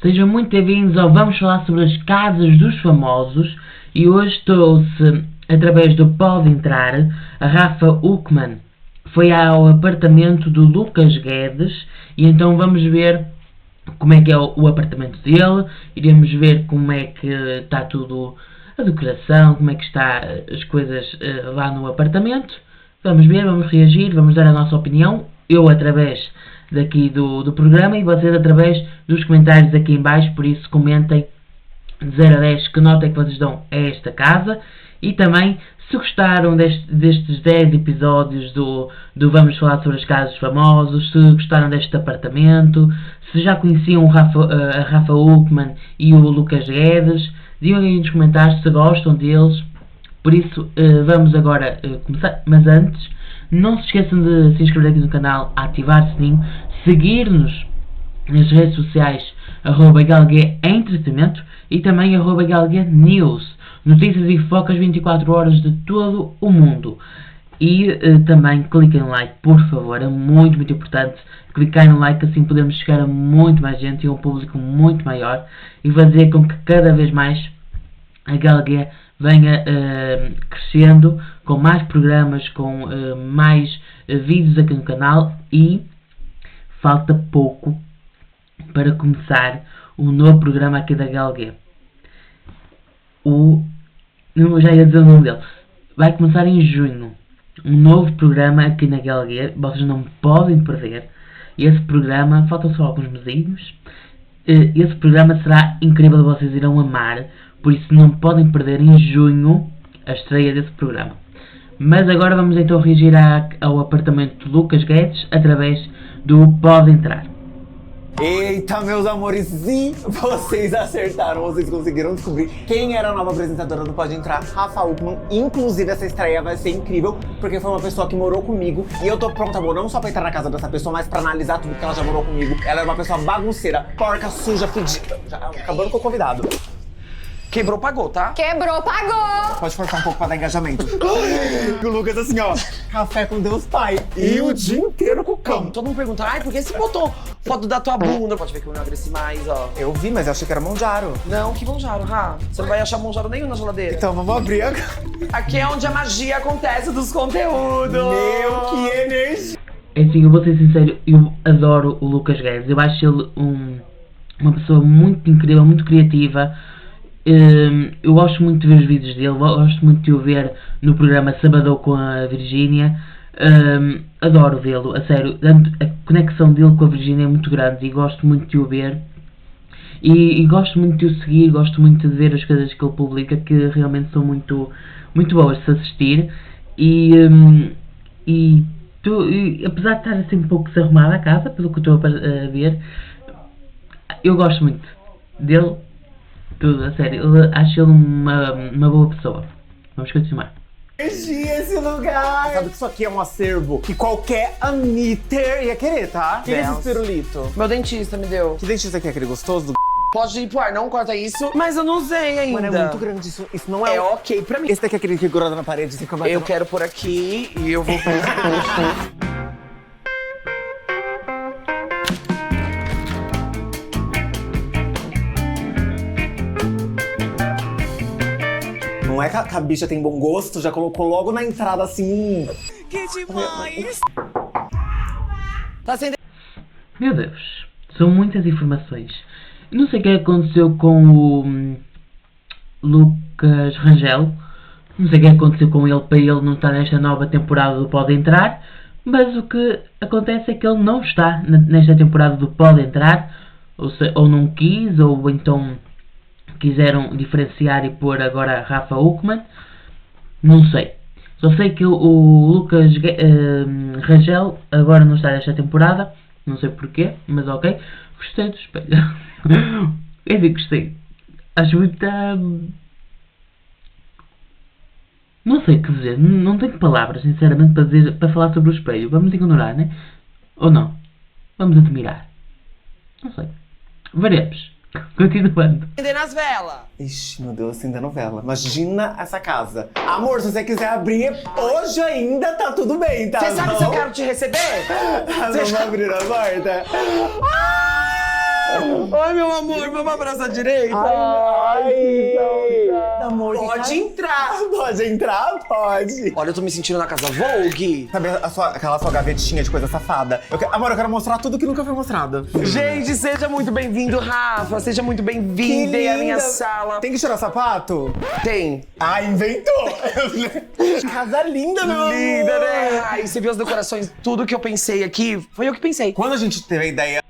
Sejam muito bem-vindos ao Vamos Falar sobre as Casas dos Famosos e hoje trouxe, através do Pode Entrar, a Rafa Uckmann. Foi ao apartamento do Lucas Guedes e então vamos ver como é que é o apartamento dele, iremos ver como é que está tudo, a decoração, como é que está as coisas lá no apartamento. Vamos ver, vamos reagir, vamos dar a nossa opinião, eu através daqui do programa e vocês através dos comentários aqui em baixo, por isso comentem de 0 a 10 que nota é que vocês dão a esta casa e também se gostaram destes 10 episódios do Vamos Falar sobre as Casas Famosos, se gostaram deste apartamento, se já conheciam a Rafa Uckmann e o Lucas Guedes, digam aí nos comentários se gostam deles. Por isso vamos agora começar, mas antes não se esqueçam de se inscrever aqui no canal, ativar o sininho, seguir-nos nas redes sociais @galgueentretenimento e também @galguenews, notícias e fofocas 24 horas de todo o mundo. E também cliquem no like, por favor, é muito, muito importante clicar no like, assim podemos chegar a muito mais gente e a um público muito maior e fazer com que cada vez mais a Galgué venha crescendo com mais programas, com mais vídeos aqui no canal e falta pouco para começar o novo programa aqui da Galgué. Eu já ia dizer o nome dele. Vai começar em junho um novo programa aqui na Galgué, vocês não podem perder. Esse programa, faltam só alguns mesinhos. Esse programa será incrível, vocês irão amar. Por isso não podem perder em junho a estreia desse programa. Mas agora vamos então reagir ao apartamento de Lucas Guedes através do Pode Entrar. Eita, meus amores, sim, vocês acertaram, vocês conseguiram descobrir quem era a nova apresentadora do Pode Entrar, Rafa Uckmann. Inclusive, essa estreia vai ser incrível, porque foi uma pessoa que morou comigo e eu tô pronta, amor, não só pra entrar na casa dessa pessoa, mas pra analisar tudo que ela já morou comigo. Ela é uma pessoa bagunceira, porca, suja, fedida. Já acabando com o convidado. Quebrou, pagou, tá? Quebrou, pagou! Pode forçar um pouco pra dar engajamento. E o Lucas assim, ó, café com Deus Pai. E o dia inteiro com o cão. Todo mundo pergunta, ai, por que você botou foto da tua bunda? Pode ver que eu emagreci mais, ó. Eu vi, mas eu achei que era Monjaro. Não, que Monjaro, Rá. Você não vai achar Monjaro nenhum na geladeira. Então vamos abrir agora. Aqui é onde a magia acontece dos conteúdos. Meu, que energia. Enfim, eu vou ser sincero, eu adoro o Lucas Guedes. Eu acho ele uma pessoa muito incrível, muito criativa. Eu gosto muito de ver os vídeos dele, gosto muito de o ver no programa Sabadão com a Virgínia. Adoro vê-lo, a sério, a conexão dele com a Virgínia é muito grande e gosto muito de o ver e gosto muito de o seguir, gosto muito de ver as coisas que ele publica que realmente são muito, muito boas de se assistir e apesar de estar assim um pouco desarrumada a casa, pelo que eu estou a ver, eu gosto muito dele. Tudo, a sério, eu acho ele uma boa pessoa. Vamos continuar. Energia esse lugar! Sabe que isso aqui é um acervo que qualquer Anitter ia querer, tá? Que esse pirulito? Meu dentista me deu. Que dentista que é aquele gostoso do Pode ir pro ar, não corta isso. Mas eu não usei ainda. Mano, é muito grande isso. Isso não é... É ok pra mim. Esse daqui é aquele que gruda na parede, assim, Eu quero por aqui e eu vou... Não é que a bicha tem bom gosto, já colocou logo na entrada assim. Que demais! Tá sendo... Meu Deus, são muitas informações. Eu não sei o que aconteceu com o Lucas Rangel. Não sei o que aconteceu com ele para ele não estar nesta nova temporada do Pode Entrar. Mas o que acontece é que ele não está nesta temporada do Pode Entrar. Ou não quis, ou então... quiseram diferenciar e pôr agora a Rafa Uckmann, não sei. Só sei que o Lucas Rangel agora não está nesta temporada, não sei porquê, mas ok. Gostei do espelho. Eu digo gostei. Acho muito... não sei o que dizer, não tenho palavras sinceramente para falar sobre o espelho. Vamos ignorar, né? Ou não? Vamos admirar. Não sei. Veremos. Continuando. Acender nas velas. Ixi, meu Deus, acendendo vela. Imagina essa casa. Amor, se você quiser abrir, hoje ainda tá tudo bem, tá? Você sabe se eu quero te receber? Vamos abrir a porta? Oi, meu amor, vamos abraçar direito? Ai, amor, Pode entrar. Pode entrar? Pode. Olha, eu tô me sentindo na casa Vogue. Sabe aquela sua gavetinha de coisa safada? Amor, eu quero mostrar tudo que nunca foi mostrado. Gente, seja muito bem-vindo, Rafa. Seja muito bem-vinda à minha sala. Tem que tirar sapato? Tem. Ah, inventou! Casa linda, meu amor! Linda, né? Ai, você viu as decorações, tudo que eu pensei aqui, foi eu que pensei. Quando a gente teve a ideia...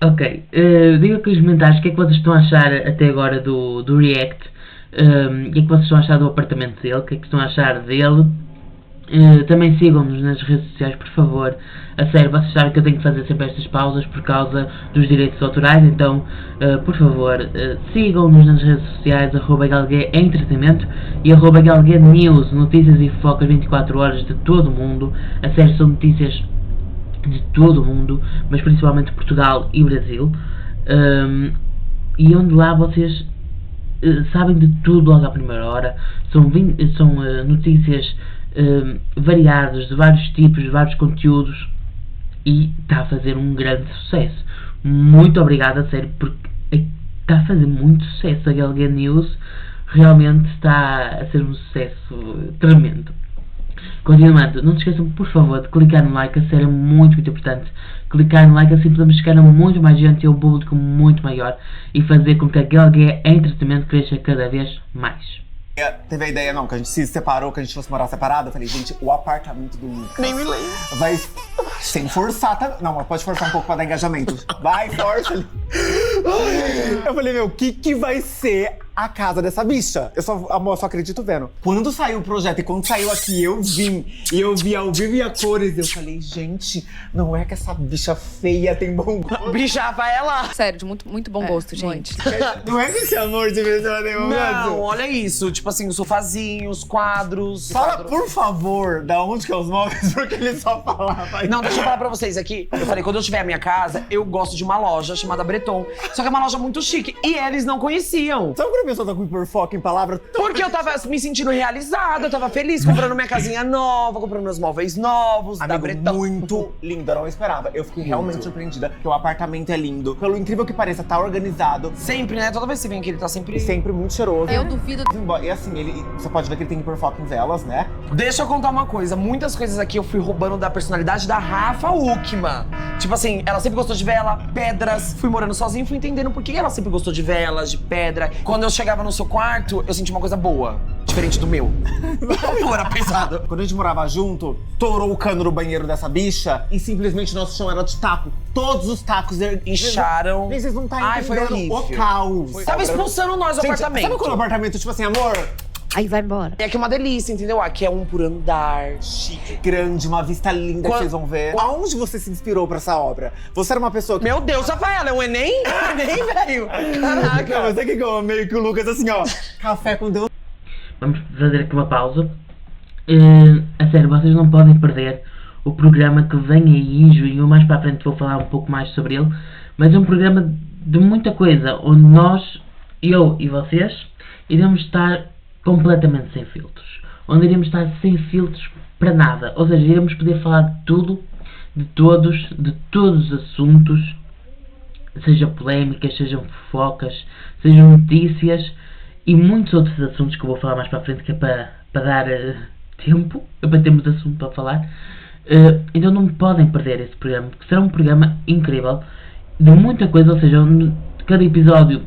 Ok, diga aqui nos comentários o que é que vocês estão a achar até agora do React. O que é que vocês estão a achar do apartamento dele, o que é que estão a achar dele. Também sigam-nos nas redes sociais, por favor. A sério, vocês sabem que eu tenho que fazer sempre estas pausas por causa dos direitos autorais, então, por favor, sigam-nos nas redes sociais, @galgueentretenimento e @galguenews, notícias e fofocas 24 horas de todo o mundo. A sério, são notícias de todo o mundo, mas principalmente Portugal e Brasil, e onde lá vocês sabem de tudo logo à primeira hora. São notícias variadas, de vários tipos, de vários conteúdos, e está a fazer um grande sucesso. Muito obrigado, a sério, porque está a fazer muito sucesso. A Galgué News realmente está a ser um sucesso tremendo. Continuando, não se esqueçam, por favor, de clicar no like, a sério, é muito importante. Clicar no like, assim podemos chegar a muito mais gente e a um público muito maior e fazer com que a Galgué Entretenimento cresça cada vez mais. Teve a ideia, não, que a gente se separou, que a gente fosse morar separado. Eu falei, gente, o apartamento do Lucas... Nem me lembro. Vai... Sem forçar, tá? Não, mas pode forçar um pouco pra dar engajamento. Vai, força ali. Eu falei, meu, o que vai ser a casa dessa bicha? Amor, eu só acredito vendo. Quando saiu o projeto e quando saiu aqui, eu vim. E eu vi ao vivo e a cores. Eu falei, gente, não é que essa bicha feia tem bom gosto. Bicha, Rafaela. Sério, de muito bom gosto, gente. Não é que esse amor de pessoa tem bom Não, gosto. olha isso. Tipo assim, o sofazinho, os quadros. Fala, por favor, da onde que é os móveis, porque ele só falava. Não, deixa eu falar pra vocês aqui. Eu falei, quando eu tiver a minha casa, eu gosto de uma loja chamada Breton. Só que é uma loja muito chique. E eles não conheciam. Sabe quando a pessoa tá com hiperfoco em palavra? Porque eu tava me sentindo realizada, eu tava feliz, comprando minha casinha nova, comprando meus móveis novos, da Amigo, Breton. muito lindo, eu não esperava. Eu fiquei realmente surpreendida, porque o apartamento é lindo. Pelo incrível que pareça, tá organizado. Sempre, né? Toda vez que você vem aqui, ele tá sempre... E sempre muito cheiroso. Eu duvido. E assim, você pode ver que ele tem hiperfoco em velas, né? Deixa eu contar uma coisa, muitas coisas aqui eu fui roubando da personalidade da Rafa Uckmann. Tipo assim, ela sempre gostou de vela, pedras. Fui morando sozinho, fui entendendo por que ela sempre gostou de velas, de pedra. Quando eu chegava no seu quarto, eu senti uma coisa boa, diferente do meu. O meu era pesado. Quando a gente morava junto, torou o cano no banheiro dessa bicha e simplesmente nosso chão era de taco. Todos os tacos Incharam. Vocês não tá Ai, foi entendendo horrível. o caos. Tava expulsando nós do Gente, apartamento. sabe quando o apartamento, tipo assim, amor, Aí vai embora. É que é uma delícia, entendeu? Aqui é um por andar. chique, grande, uma vista linda que vocês vão ver. Aonde você se inspirou pra essa obra? Você era uma pessoa que... Meu Deus, Rafaela, é um Enem? Enem, velho. Caraca. Mas é que eu amei que o Lucas, assim, ó, café com Deus. Vamos fazer aqui uma pausa. A sério, vocês não podem perder o programa que vem aí em junho. Mais para a frente vou falar um pouco mais sobre ele. Mas é um programa de muita coisa, onde nós, eu e vocês, iremos estar completamente sem filtros. Onde iremos estar sem filtros para nada. Ou seja, iremos poder falar de tudo, de todos os assuntos, sejam polémicas, sejam fofocas, sejam notícias e muitos outros assuntos que eu vou falar mais para a frente, que é para dar tempo, é para termos assunto para falar. Então não podem perder esse programa, porque será um programa incrível, de muita coisa, ou seja, onde cada episódio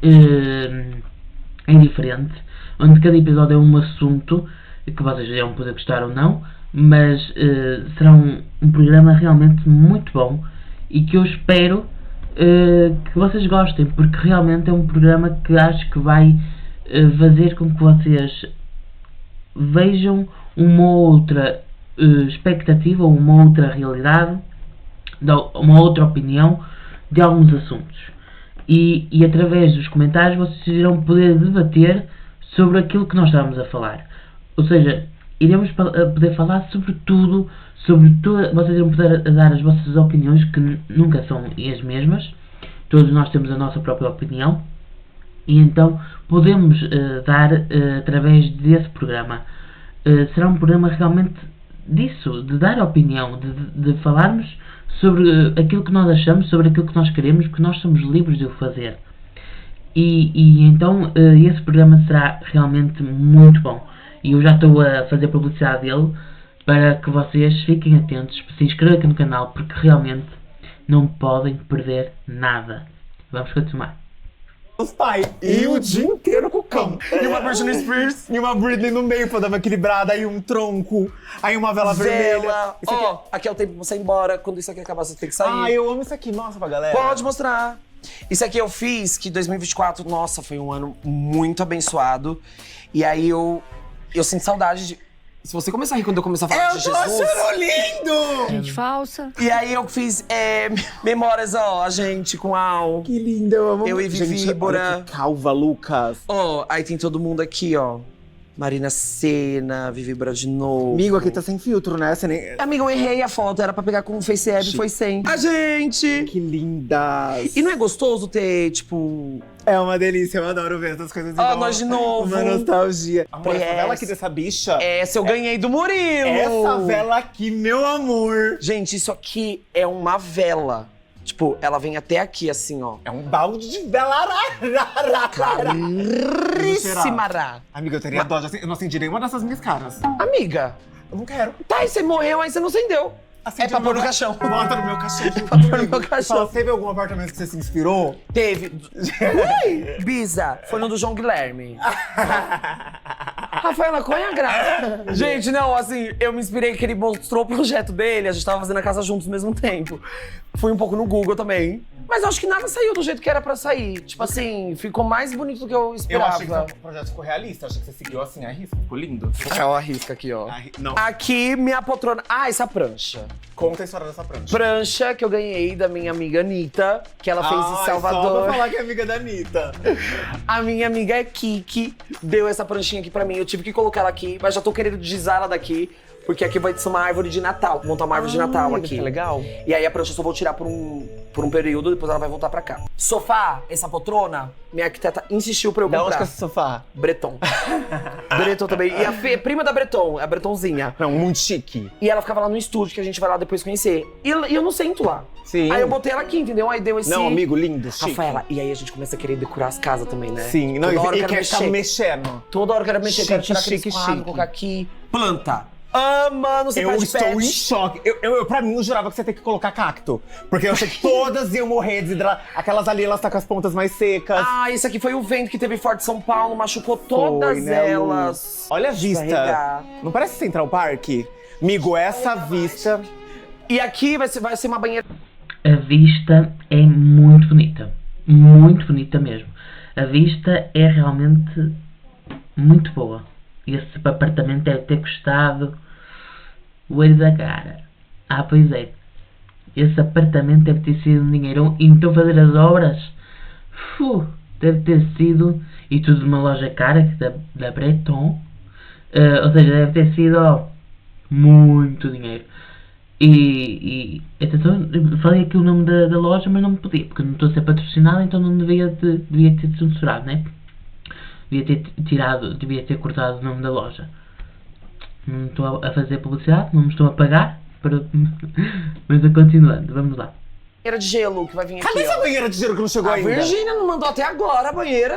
é diferente, onde cada episódio é um assunto que vocês irão poder gostar ou não, mas será um programa realmente muito bom e que eu espero que vocês gostem, porque realmente é um programa que acho que vai fazer com que vocês vejam uma outra expectativa, uma outra realidade, uma outra opinião de alguns assuntos. E através dos comentários vocês irão poder debater sobre aquilo que nós estávamos a falar. Ou seja, iremos poder falar sobre tudo, vocês irão poder dar as vossas opiniões, que nunca são as mesmas. todos nós temos a nossa própria opinião e então podemos dar através desse programa. Será um programa realmente disso, de dar opinião, de falarmos sobre aquilo que nós achamos, sobre aquilo que nós queremos, porque nós somos livres de o fazer. E então esse programa será realmente muito bom. E eu já estou a fazer publicidade dele para que vocês fiquem atentos, se inscrevam aqui no canal, porque realmente não podem perder nada. Vamos continuar. Os pais. E o dia inteiro com o cão. E uma Britney Spears. E uma Britney no meio pra dar uma equilibrada. Aí um tronco. Aí uma vela vermelha. Ó, aqui é o tempo pra você ir embora. Quando isso aqui acabar, você tem que sair. Ah, eu amo isso aqui. Mostra pra galera. Pode mostrar. Isso aqui eu fiz, que 2024, nossa, foi um ano muito abençoado. E aí eu sinto saudade de... Se você começar a rir quando eu começar a falar de Jesus... Eu tô achando lindo! Gente falsa. E aí eu fiz memórias, ó, a gente com Al. Que lindo, eu amo. Eu e Gente, Víbora. olha que calva, Lucas. Ó, aí tem todo mundo aqui, ó. Marina Sena, Vivi Bora de novo. Amigo, aqui tá sem filtro, né? Você nem... Amigo, eu errei a foto, era pra pegar com o Face App, foi sem. A gente! Que lindas. E não é gostoso ter, tipo... É uma delícia, eu adoro ver essas coisas. Ó, nós de novo. Uma nostalgia. Amor, essa Yes. vela aqui dessa bicha. Essa eu ganhei do Murilo! Essa vela aqui, meu amor. Gente, isso aqui é uma vela. Tipo, ela vem até aqui, assim, ó. É um balde de vela. Caríssima. Rá. Amiga, eu teria dó. Eu não acendi nenhuma dessas minhas caras. Amiga, Eu não quero. tá, e você morreu, aí você não acendeu. Acende É pra no pôr meu no caixão. Bota no meu caixão. Pra pôr no meu caixão. Fala, teve algum apartamento que você se inspirou? Teve. Ui, Bisa, foi no do João Guilherme. Rafaela, qual é a graça? Gente, não, assim, eu me inspirei que ele mostrou o projeto dele, a gente tava fazendo a casa juntos ao mesmo tempo. Fui um pouco no Google também. Mas eu acho que nada saiu do jeito que era pra sair. Tipo assim, ficou mais bonito do que eu Eu esperava. achei que o projeto ficou realista. Achei que você seguiu assim a risca. Ficou lindo. Ela arrisca aqui, ó. Não. Aqui, minha poltrona. Ah, essa prancha. Conta a história dessa prancha. Prancha que eu ganhei da minha amiga Anitta, que ela fez em Só Salvador. pra falar que é amiga da Anitta. A minha amiga Kiki deu essa pranchinha aqui pra mim. Eu tive que colocar ela aqui, mas já tô querendo deslizar ela daqui. Porque aqui vai ser uma árvore de Natal. Vou montar uma árvore de Natal aqui. Que legal. E aí a prancha eu só vou tirar por um período, depois ela vai voltar pra cá. Sofá, essa poltrona, minha arquiteta insistiu pra eu Da onde comprar. que é esse sofá? Breton. Breton também. E a Fê, prima da Breton, a Bretonzinha. Não, muito chique. E ela ficava lá no estúdio, que a gente vai lá depois conhecer. E eu não sento lá. Sim. Aí eu botei ela aqui, entendeu? Aí deu esse... Não, amigo, lindo, chique. Rafaela, e aí a gente começa a querer decorar as casas também, né? Sim, não, Toda hora eu e quero quer ficar mexer. mexendo. Toda hora eu quero mexer, quero tirar aqueles Chique, quadros, chique. colocar aqui. Planta. Ama, não sei Eu pé de estou pet. em choque. Pra mim, eu jurava que você ia ter que colocar cacto. Porque eu achei que todas iam morrer desidratadas. Aquelas ali, elas tá com as pontas mais secas. Ah, esse aqui foi o vento que teve forte em São Paulo, machucou todas Foi, né, elas. Lu? Olha a vista. Escorregar. Não parece Central Park? Amigo, essa vista... E aqui vai ser uma banheira. A vista é muito bonita mesmo. A vista é realmente muito boa. Esse apartamento deve ter custado o olho da cara. Ah, pois é. Esse apartamento deve ter sido um dinheirão. E então fazer as obras, deve ter sido, e tudo numa loja cara da Breton. Ou seja, deve ter sido muito dinheiro. E atenção, eu falei aqui o nome da loja, mas não me podia, porque não estou a ser patrocinado, então não devia ter censurado, né? Devia ter cortado o nome da loja. Não estou a fazer publicidade, não me estou a pagar, mas continuando, vamos lá. Banheira de gelo que vai vir aqui. Cadê essa ó. banheira de gelo que não chegou A ainda? Virgínia não mandou até agora a banheira.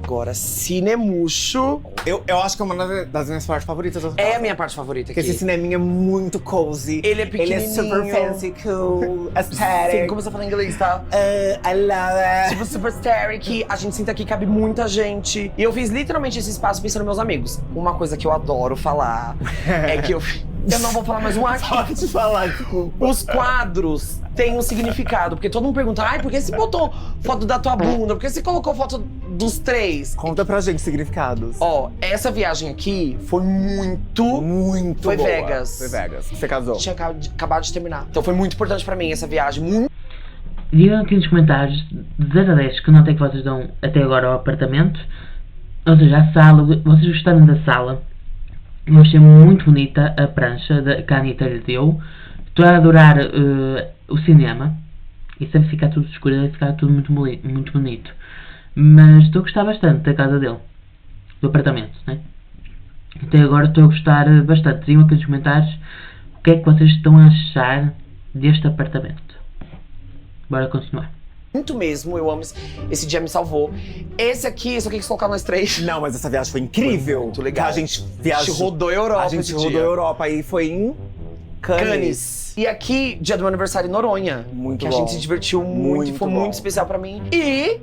Agora, cinemucho Eu acho que é uma das minhas partes favoritas. é a minha parte favorita Porque aqui. esse cineminha é muito cozy. Ele é Ele é super pequenininho. fancy, cool, Sim, aesthetic. como você fala em inglês, tá? I love it. Tipo, super aesthetic. A gente senta aqui, cabe muita gente. E eu fiz literalmente esse espaço pensando nos meus amigos. Uma coisa que eu adoro falar é que eu... Eu não vou falar mais um aqui. Pode falar, desculpa. Os quadros têm um significado, porque todo mundo pergunta, ai, por que você botou foto da tua bunda? Por que você colocou foto dos três? Conta pra gente significados. Ó, essa viagem aqui foi muito Foi boa. Vegas. Foi Vegas. Você casou. Tinha acabado de terminar. Então foi muito importante pra mim essa viagem. Muito. Digam aqui nos comentários de 0 a 10 que nota é que vocês dão até agora ao apartamento. Ou seja, a sala, vocês gostaram da sala? Eu achei muito bonita a prancha que a Anitta lhe deu. Estou a adorar o cinema. Isso deve ficar tudo escuro, deve ficar tudo muito bonito. Mas estou a gostar bastante da casa dele. Do apartamento, né? Até agora estou a gostar bastante. Digam aqui nos comentários o que é que vocês estão a achar deste apartamento. Bora continuar. Muito mesmo, eu amo esse dia me salvou. Esse aqui, só que colocar nós três. Não, mas essa viagem foi incrível. Foi muito legal. A gente viajou. A gente rodou a Europa. A gente esse rodou dia. a Europa e foi em Cannes. E aqui, dia do meu aniversário em Noronha. Muito que bom. a gente se divertiu muito, foi bom. muito especial pra mim. E,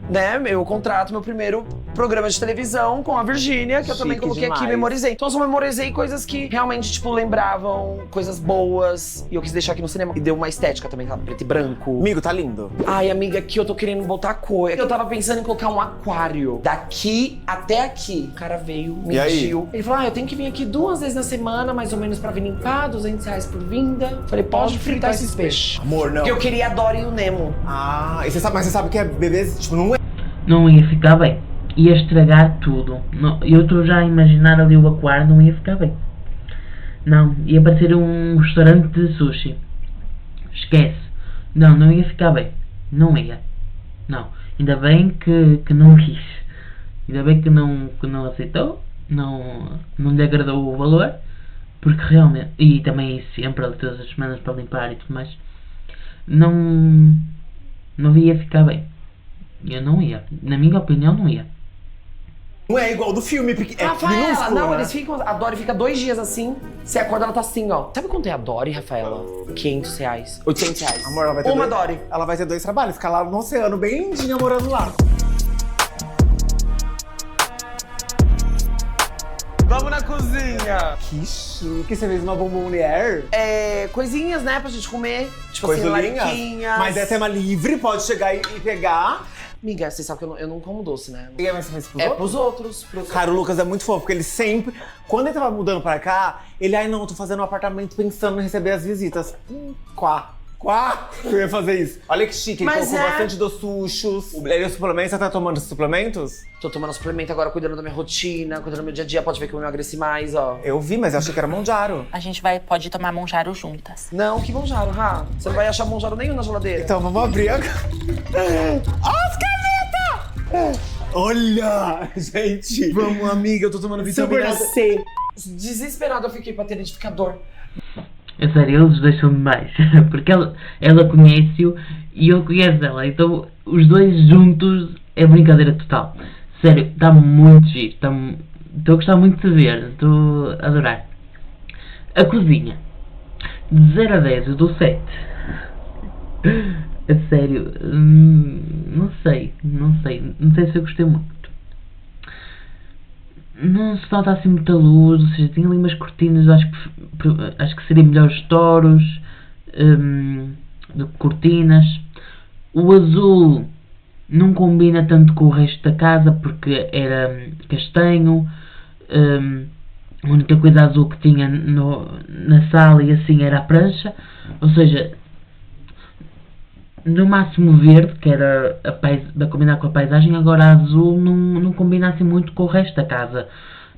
né, eu contrato meu primeiro programa de televisão com a Virgínia, que eu também Chique coloquei aqui e demais. memorizei. Então eu só memorizei coisas que realmente, tipo, lembravam coisas boas. E eu quis deixar aqui no cinema. E deu uma estética também, sabe? Preto e branco. Amigo, tá lindo. Ai, amiga, aqui eu tô querendo botar cor. Eu tava pensando em colocar um aquário daqui até aqui. O cara veio, E aí? mediu. Ele falou, eu tenho que vir aqui 2 vezes na semana, mais ou menos, pra vir limpar, R$200 por vinda. Falei, pode fritar esses peixes. Amor, não. Porque eu queria a Dory e o Nemo. Ah, e mas você sabe que é bebês, tipo, não é. Não ia ficar bem. Ia estragar tudo. Eu estou já a imaginar ali o aquário, não ia ficar bem. Não, ia parecer um restaurante de sushi. Esquece. Não ia ficar bem. Não ia. Não. Ainda bem que não quis. Ainda bem que não aceitou. Não lhe agradou o valor. Porque realmente... E também ia sempre ali todas as semanas para limpar e tudo mais. Não ia ficar bem. Eu não ia. Na minha opinião, não ia. Não é igual do filme, porque é Rafaela, minúsculo, não, né? eles ficam. A Dory fica 2 dias assim, você acorda, ela tá assim, ó. Sabe quanto é a Dory, Rafaela? R$500. R$800. Amor, ela vai ter Uma dois- Dory. Ela vai ter 2 trabalhos, ficar lá no oceano, bem lindinha, morando lá. Vamos na cozinha. Que chique, você fez uma bombonière. É, coisinhas, né, pra gente comer. Tipo assim, Coisulinhas. lariquinhas. Mas é tema livre, pode chegar e pegar. Amiga, você sabe que eu não como doce, né? E aí, mas você fez pros É outros? pros outros. Cara, o Lucas é muito fofo, porque ele sempre... Quando ele tava mudando pra cá, ele... Ai, não, eu tô fazendo um apartamento pensando em receber as visitas. Quá. Eu ia fazer isso. Olha que chique, ele Mas colocou é. bastante doçuchos. E os suplementos, você tá tomando esses suplementos? Tô tomando suplemento agora, cuidando da minha rotina, cuidando do meu dia a dia. Pode ver que eu emagreci mais, ó. Eu vi, mas eu achei que era Monjaro. A gente pode tomar Monjaro juntas. Não, que Monjaro, Rá. Você não vai achar Monjaro nenhum na geladeira. Então vamos abrir agora. As canetas! Olha, gente. Vamos, amiga, eu tô tomando vitamina C. Desesperada eu fiquei pra ter identificador. É sério, eles deixam-me mais. Porque ela conhece-o e eu conheço ela. Então os dois juntos é brincadeira total. Sério, está muito giro. Estou a gostar muito de ver. Estou a adorar. A cozinha. De 0 a 10 eu dou 7. A sério. Não sei se eu gostei muito. Não se nota assim muita luz, ou seja, tem ali umas cortinas, acho que seria melhor os touros do que cortinas. O azul não combina tanto com o resto da casa porque era castanho. A única coisa azul que tinha na sala e assim era a prancha, ou seja, no máximo verde, que era para combinar com a paisagem. Agora azul não combina assim muito com o resto da casa,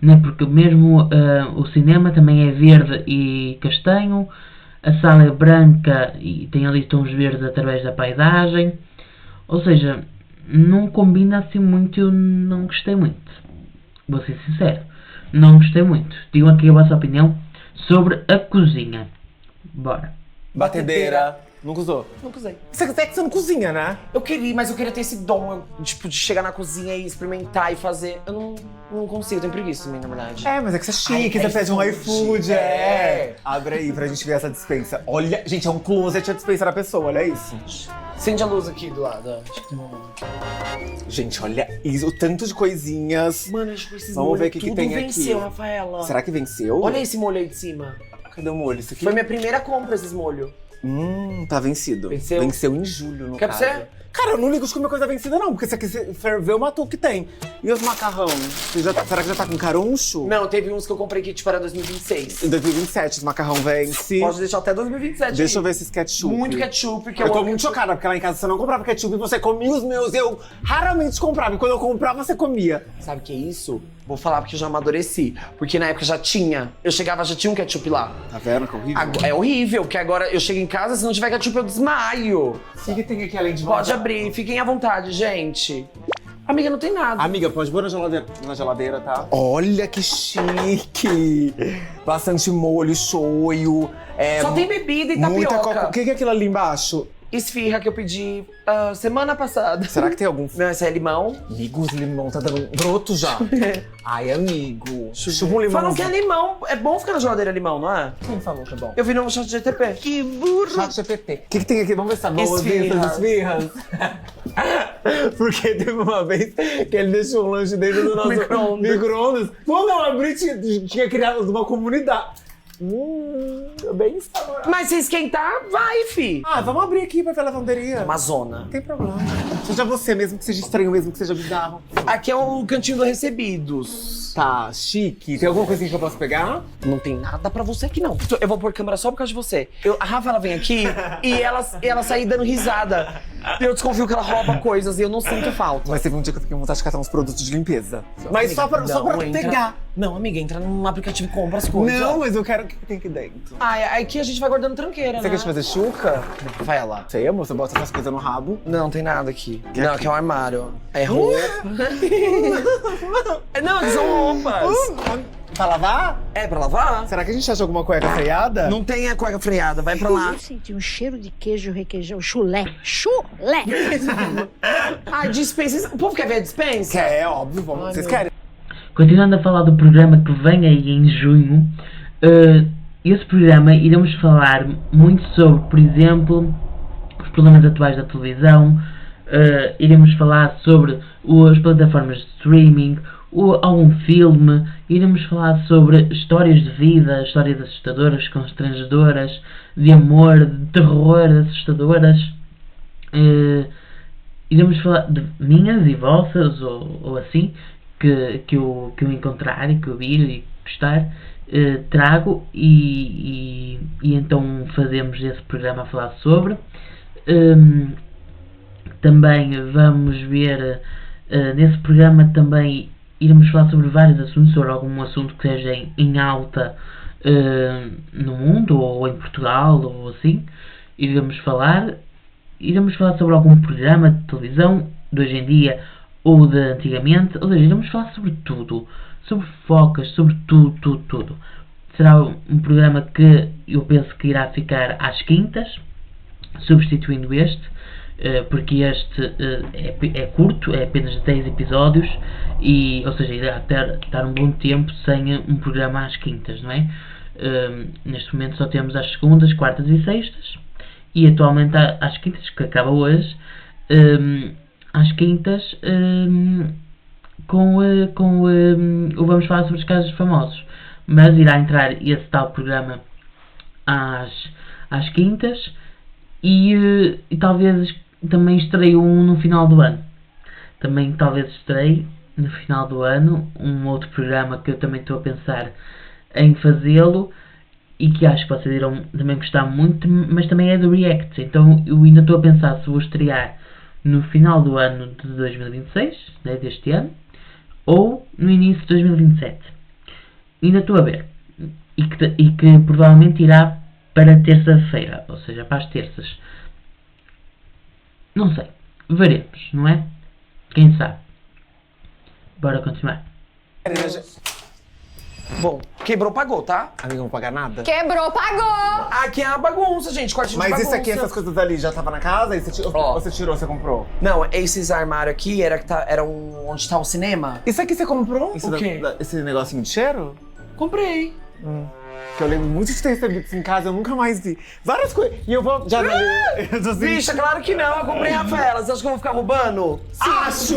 né? Porque mesmo o cinema também é verde e castanho, a sala é branca e tem ali tons verdes através da paisagem, ou seja, não combina assim muito. Eu não gostei muito, vou ser sincero, não gostei muito. Digam aqui a vossa opinião sobre a cozinha. Bora. Batedeira. Nunca usou? Nunca usei. Você não cozinha, né? Eu queria ter esse dom, tipo, de chegar na cozinha e experimentar e fazer. Eu não consigo, eu tenho preguiça também, na verdade. É, mas é que você é chique, Ai, você pede um iFood, iFood, é. Abre aí pra gente ver essa dispensa. Olha, gente, é um closet a dispensa da pessoa, olha isso. Acende a luz aqui do lado, ó. Acho que tem um- Gente, olha isso, o tanto de coisinhas. Mano, acho que esses Vamos molhos ver o que tudo tem venceu, aqui. Rafaela. Será que venceu? Olha esse molho aí de cima. Cadê o molho? Isso aqui? Foi minha primeira compra, esses molhos. Tá venceu. Venceu? Venceu em julho, no Quer pra caso. você? Cara, eu não ligo de comer coisa vencida, não. Porque se aqui ferveu, matou o que tem. E os macarrão? Será que já tá com caruncho? Não, teve uns que eu comprei que tipo era 2026. Em 2027, os macarrão vence. Pode deixar até 2027 Deixa eu aí. ver esses ketchup. Muito ketchup, que Eu tô amo muito ketchup. chocada, porque lá em casa você não comprava ketchup e você comia os meus. Eu raramente comprava. E quando eu comprava, você comia. Sabe o que é isso? Vou falar porque eu já amadureci. Porque na época já tinha. Eu chegava, já tinha um ketchup lá. Tá vendo que horrível? É horrível, porque agora eu chego em casa, se não tiver ketchup eu desmaio. O que tem aqui além de Pode abrir, fiquem à vontade, gente. Amiga, não tem nada. Amiga, pode pôr na geladeira, tá? Olha que chique! Bastante molho, shoyu. Só tem bebida e Muita tapioca. coca. O que é aquilo ali embaixo? Esfirra que eu pedi semana passada. Será que tem algum... Não, esse é limão. Amigos, limão tá dando broto já. Ai, amigo. Chupa um limão. Falam que é limão. É bom ficar na geladeira limão, não é? Quem falou que é bom? Eu vi no chat GTP. Que burro. Chat GPT. O que tem aqui? Vamos ver se tá bom. Esfirras. Essas esfirras. Porque teve uma vez que ele deixou um lanche dentro do nosso micro-ondas. Quando eu abri, tinha criado uma comunidade. Bem instaurado. Mas se esquentar, vai, fi. Ah, vamos abrir aqui pra ver a lavanderia. Amazona. Não tem problema. Seja você, mesmo que seja estranho, mesmo que seja bizarro. Aqui é o cantinho do Recebidos. Tá, chique. Tem alguma coisinha que eu posso pegar? Não tem nada pra você aqui, não. Eu vou pôr câmera só por causa de você. A Rafa, ela vem aqui e ela sai dando risada. Eu desconfio que ela rouba coisas e eu não sinto falta. Mas teve um dia que eu fiquei com vontade de catar uns produtos de limpeza. Mas só pra entra- pegar. Não, amiga, entra num aplicativo e compra as coisas. Não, mas eu quero o que tem aqui dentro. Ah, aqui a gente vai guardando tranqueira, Você né? quer fazer chuca? Vai lá. Sei, amor, você bota essas coisas no rabo. Não, tem nada aqui. Que Não, aqui? aqui é um armário. É roupa. Não, que são roupas. Pra lavar? É pra lavar? Será que a gente acha alguma cueca freada? Não tem a cueca freada, vai pra lá. Eu senti um cheiro de queijo requeijão, chulé. Chulé! Ah, dispensa. O povo quer ver a dispensa? Quer, é óbvio, vamos. Ai, Vocês meu querem? Continuando a falar do programa que vem aí em junho, esse programa iremos falar muito sobre, por exemplo, os problemas atuais da televisão, iremos falar sobre as plataformas de streaming, algum filme, iremos falar sobre histórias de vida, histórias assustadoras, constrangedoras, de amor, de terror, assustadoras. Iremos falar de minhas e vossas, ou assim, que eu encontrar e que eu vir e gostar, trago e então fazemos esse programa a falar sobre. Também vamos ver, nesse programa também iremos falar sobre vários assuntos, sobre algum assunto que seja em alta no mundo ou em Portugal ou assim. Iremos falar sobre algum programa de televisão de hoje em dia ou de antigamente, ou seja, iremos falar sobre tudo, sobre focas, sobre tudo. Será um programa que eu penso que irá ficar às quintas, substituindo este, porque este é curto, é apenas de 10 episódios, ou seja, irá estar um bom tempo sem um programa às quintas, não é? Neste momento só temos às segundas, quartas e sextas, e atualmente às quintas, que acaba hoje, às quintas, vamos falar sobre os casos famosos, mas irá entrar esse tal programa às quintas e talvez também estreie um no final do ano. Também talvez estreie no final do ano um outro programa que eu também estou a pensar em fazê-lo e que acho que vocês irão também gostar muito, mas também é do React. Então eu ainda estou a pensar se vou estrear no final do ano de 2026, né, deste ano, ou no início de 2027. Ainda estou a ver. E que provavelmente irá para terça-feira, ou seja, para as terças. Não sei. Veremos, não é? Quem sabe? Bora continuar. Bom, quebrou, pagou, tá? Amiga, não vou pagar nada? Quebrou, pagou! Aqui é uma bagunça, gente, quartinho de Mas bagunça. isso aqui, essas coisas ali, já tava na casa? Aí Ó. você tirou, você comprou? Não, esses armários aqui era onde tá o cinema. Isso aqui você comprou? O quê? Esse negocinho de cheiro? Comprei. Que eu lembro muito de ter recebido isso em casa, eu nunca mais vi. Várias coisas. E eu vou. Já eu tô assim, Bicha, claro que não. Eu comprei a Rafaela. Você acha que eu vou ficar roubando? acho!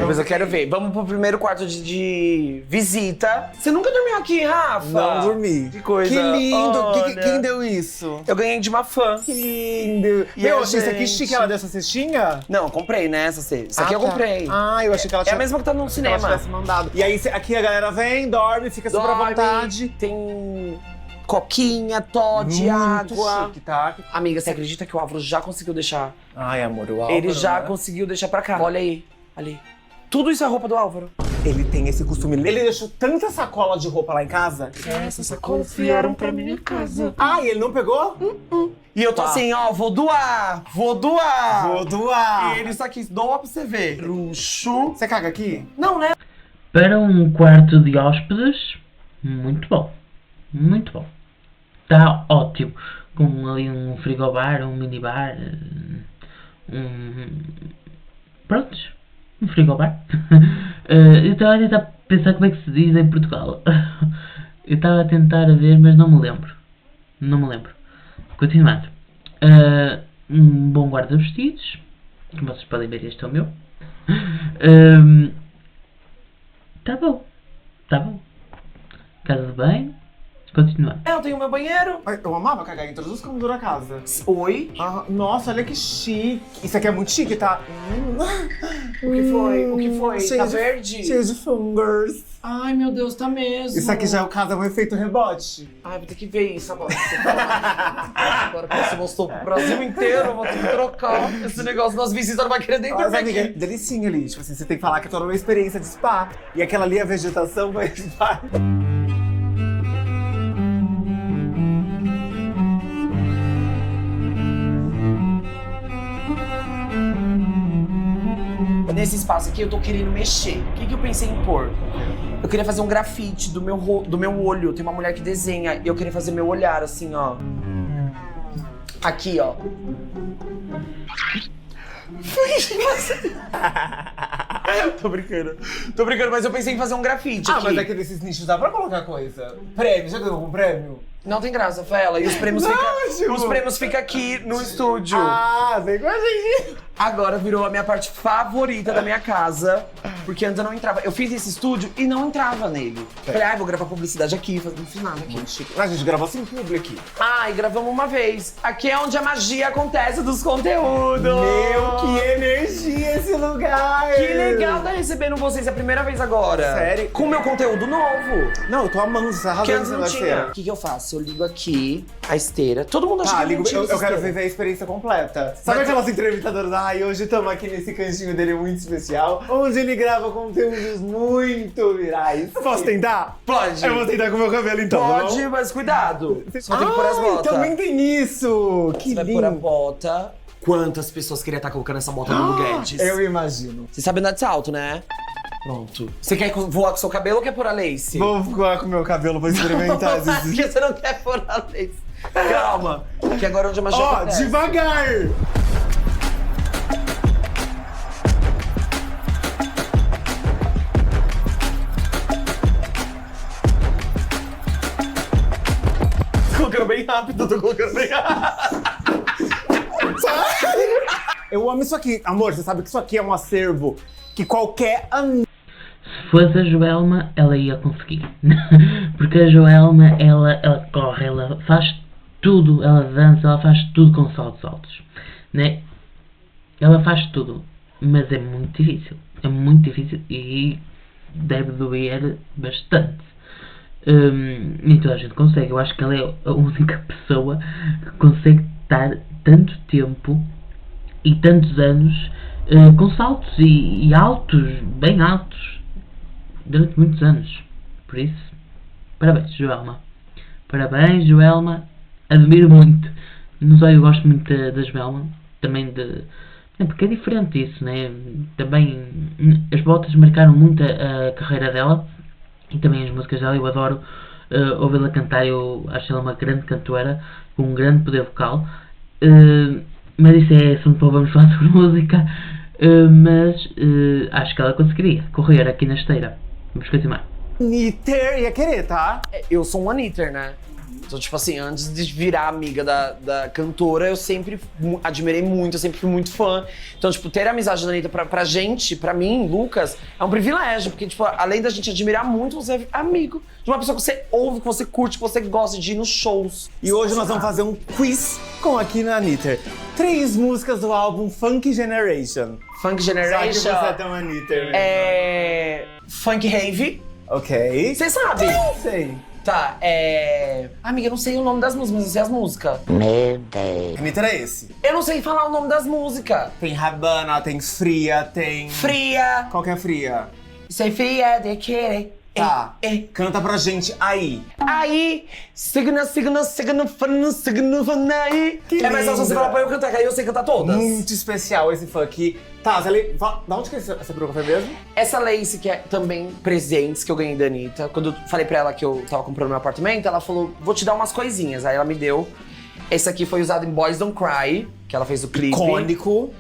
Mas eu quero ver. Vamos pro primeiro quarto de visita. Você nunca dormiu aqui, Rafa? Não dormi. Que coisa. Que lindo! Olha. Quem deu isso? Eu ganhei de uma fã. Que lindo! E Meu, a achei isso aqui gente? chique, ela deu essa cestinha? Não, eu comprei, né? Essa aqui eu tá. comprei. Ah, eu achei que ela É tinha. a mesma que tá no que ela cinema. tivesse mandado. E aí aqui a galera vem, dorme, fica super à Dorme, vontade. Tem coquinha, Todd, Muito água. chique, tá? Amiga, você acredita que o Álvaro já conseguiu deixar? Ai, amor, o Álvaro, Ele já né? conseguiu deixar pra cá. Olha aí, ali. Tudo isso é roupa do Álvaro. Ele tem esse costume. Ele deixou tanta sacola de roupa lá em casa. Essas sacolas vieram pra minha casa. Ah, e ele não pegou? E eu tô Tá. assim, ó, vou doar. Vou doar. Vou doar. E ele está aqui, doa pra você ver. Luxo. Você caga aqui? Não, né? Para um quarto de hóspedes, muito bom. Muito bom. Está ótimo. Com ali um frigobar, um minibar, prontos. Um frigobar. Eu estava a tentar pensar como é que se diz em Portugal. Eu estava a tentar ver, mas não me lembro. Não me lembro. Continuando. Um bom guarda-vestidos. Como vocês podem ver, este é o meu. Tá bom. Tá bom. Casa de banho. Continuando. Eu tenho meu banheiro. Ai, eu amava cagar. Introduz como dura a casa. Oi? Ah, nossa, olha que chique. Isso aqui é muito chique, tá? O que foi? O que foi? Cheio Tá de- verde? Cheio de fungers. Ai, meu Deus, tá mesmo. Isso aqui já é o caso, é um efeito rebote. Ai, vou ter que ver isso agora. Agora que você mostrou pro Brasil inteiro, eu vou ter que trocar esse negócio das visitas, não vai querer nem Mas, dormir amiga, aqui. delicinha ali. Tipo assim, você tem que falar que é toda uma experiência de spa. E aquela ali, a vegetação vai spa. Nesse espaço aqui eu tô querendo mexer. O que eu pensei em pôr? Eu queria fazer um grafite do meu olho. Tem uma mulher que desenha e eu queria fazer meu olhar assim, ó. Aqui, ó. Tô brincando. Tô brincando, mas eu pensei em fazer um grafite Ah, aqui. mas aqui nesses nichos dá pra colocar coisa. Prêmio, já ganhou algum prêmio? Não tem graça, Fela. E os prêmios Tipo- os prêmios ficam aqui no estúdio. Ah, vem com a gente. Agora virou a minha parte favorita da minha casa, porque antes eu não entrava. Eu fiz esse estúdio e não entrava nele. Falei, vou gravar publicidade aqui, não fiz nada aqui. Muito chique. A gente gravou assim em público aqui. Ai, gravamos uma vez. Aqui é onde a magia acontece dos conteúdos. Meu, que energia esse lugar! Que legal tá recebendo vocês a primeira vez agora. Sério? Com meu conteúdo novo. Não, eu tô amando, você tá Que arrasando antes não nessa tinha. cena. O que eu faço? Eu ligo aqui a esteira. Todo mundo acha Tá, que ligo, não tinha eu essa quero esteira. viver a experiência completa. Sabe aquelas entrevistadoras? Ai, hoje estamos aqui nesse cantinho dele muito especial, onde ele grava conteúdos muito virais. Posso tentar? Pode. Eu vou tentar com o meu cabelo então. tá Pode, bom? mas cuidado. Só tem que pôr as Ai, botas. também tem isso! Que Você vai pôr a lindo! bota. Quantas pessoas queriam estar colocando essa bota no Guedes? Eu imagino. Você sabe andar de salto, né? Pronto. Você quer voar com seu cabelo ou quer pôr a lace? Vou voar com o meu cabelo pra experimentar Por esses... que você não quer pôr a lace? Calma. Que agora é onde a magia Ó, acontece. devagar! Tô colocando bem rápido, tô colocando bem rápido. Eu amo isso aqui. Amor, você sabe que isso aqui é um acervo que qualquer Se fosse a Joelma, ela ia conseguir. Porque a Joelma, ela corre, ela faz tudo, ela dança, ela faz tudo com saltos altos. Né? Ela faz tudo, mas é muito difícil. É muito difícil e deve doer bastante. Nem toda a gente consegue. Eu acho que ela é a única pessoa que consegue estar tanto tempo e tantos anos com saltos e altos, bem altos, durante muitos anos. Por isso, parabéns, Joelma. Parabéns, Joelma. Admiro muito. Não só eu gosto muito da Joelma, também de... Porque é diferente isso, né? Também as botas marcaram muito a carreira dela e também as músicas dela. Eu adoro ouvi-la cantar. Eu acho ela uma grande cantora com um grande poder vocal. Mas isso é assunto para vamos falar sobre música. Mas acho que ela conseguiria correr aqui na esteira. Vamos continuar. Anitta ia querer, tá? Eu sou um Anitta, né? Então, tipo assim, antes de virar amiga da cantora, eu sempre admirei muito, eu sempre fui muito fã. Então, tipo, ter a amizade da Anitta pra gente, pra mim, Lucas, é um privilégio. Porque, tipo, além da gente admirar muito, você é amigo de uma pessoa que você ouve, que você curte, que você gosta de ir nos shows. E hoje nós vamos fazer um quiz com aqui na Anitta. 3 músicas do álbum Funk Generation. Funk Já que Generation. você é tão Anitta. Funk Rave. Ok. Você sabe? Sei. Tá, Amiga, eu não sei o nome das músicas, mas eu sei as músicas. Anitta era esse. Eu não sei falar o nome das músicas. Tem Habana, tem Fria, tem... Fria. Qual que é Fria? Sei fria de querer. Tá. Canta pra gente aí. Aí, signa, aí. Que É mais fácil você linda. falar pra eu cantar, que aí eu sei cantar todas. Muito especial esse funk. Tá, da onde que essa peruca foi mesmo? Essa lace, que é também presentes que eu ganhei da Anitta. Quando eu falei pra ela que eu tava comprando meu apartamento, ela falou, vou te dar umas coisinhas. Aí ela me deu. Esse aqui foi usado em Boys Don't Cry, que ela fez o clipe. Icônico.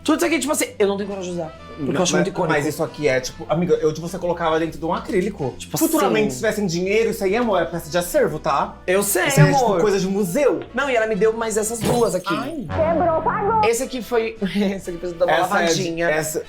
Tudo isso aqui, tipo assim, eu não tenho coragem de usar. Porque eu acho muito icônico. Mas isso aqui é, tipo, amiga, eu de você colocava dentro de um acrílico. Tipo Futuramente, assim. se tivessem dinheiro, isso aí, amor, é peça de acervo, tá? Eu sei, Isso aí é, amor. tipo, coisa de museu. Não, e ela me deu mais essas duas aqui. Quebrou, pagou. Esse aqui foi. Esse aqui precisa dar uma Essa lavadinha. essa...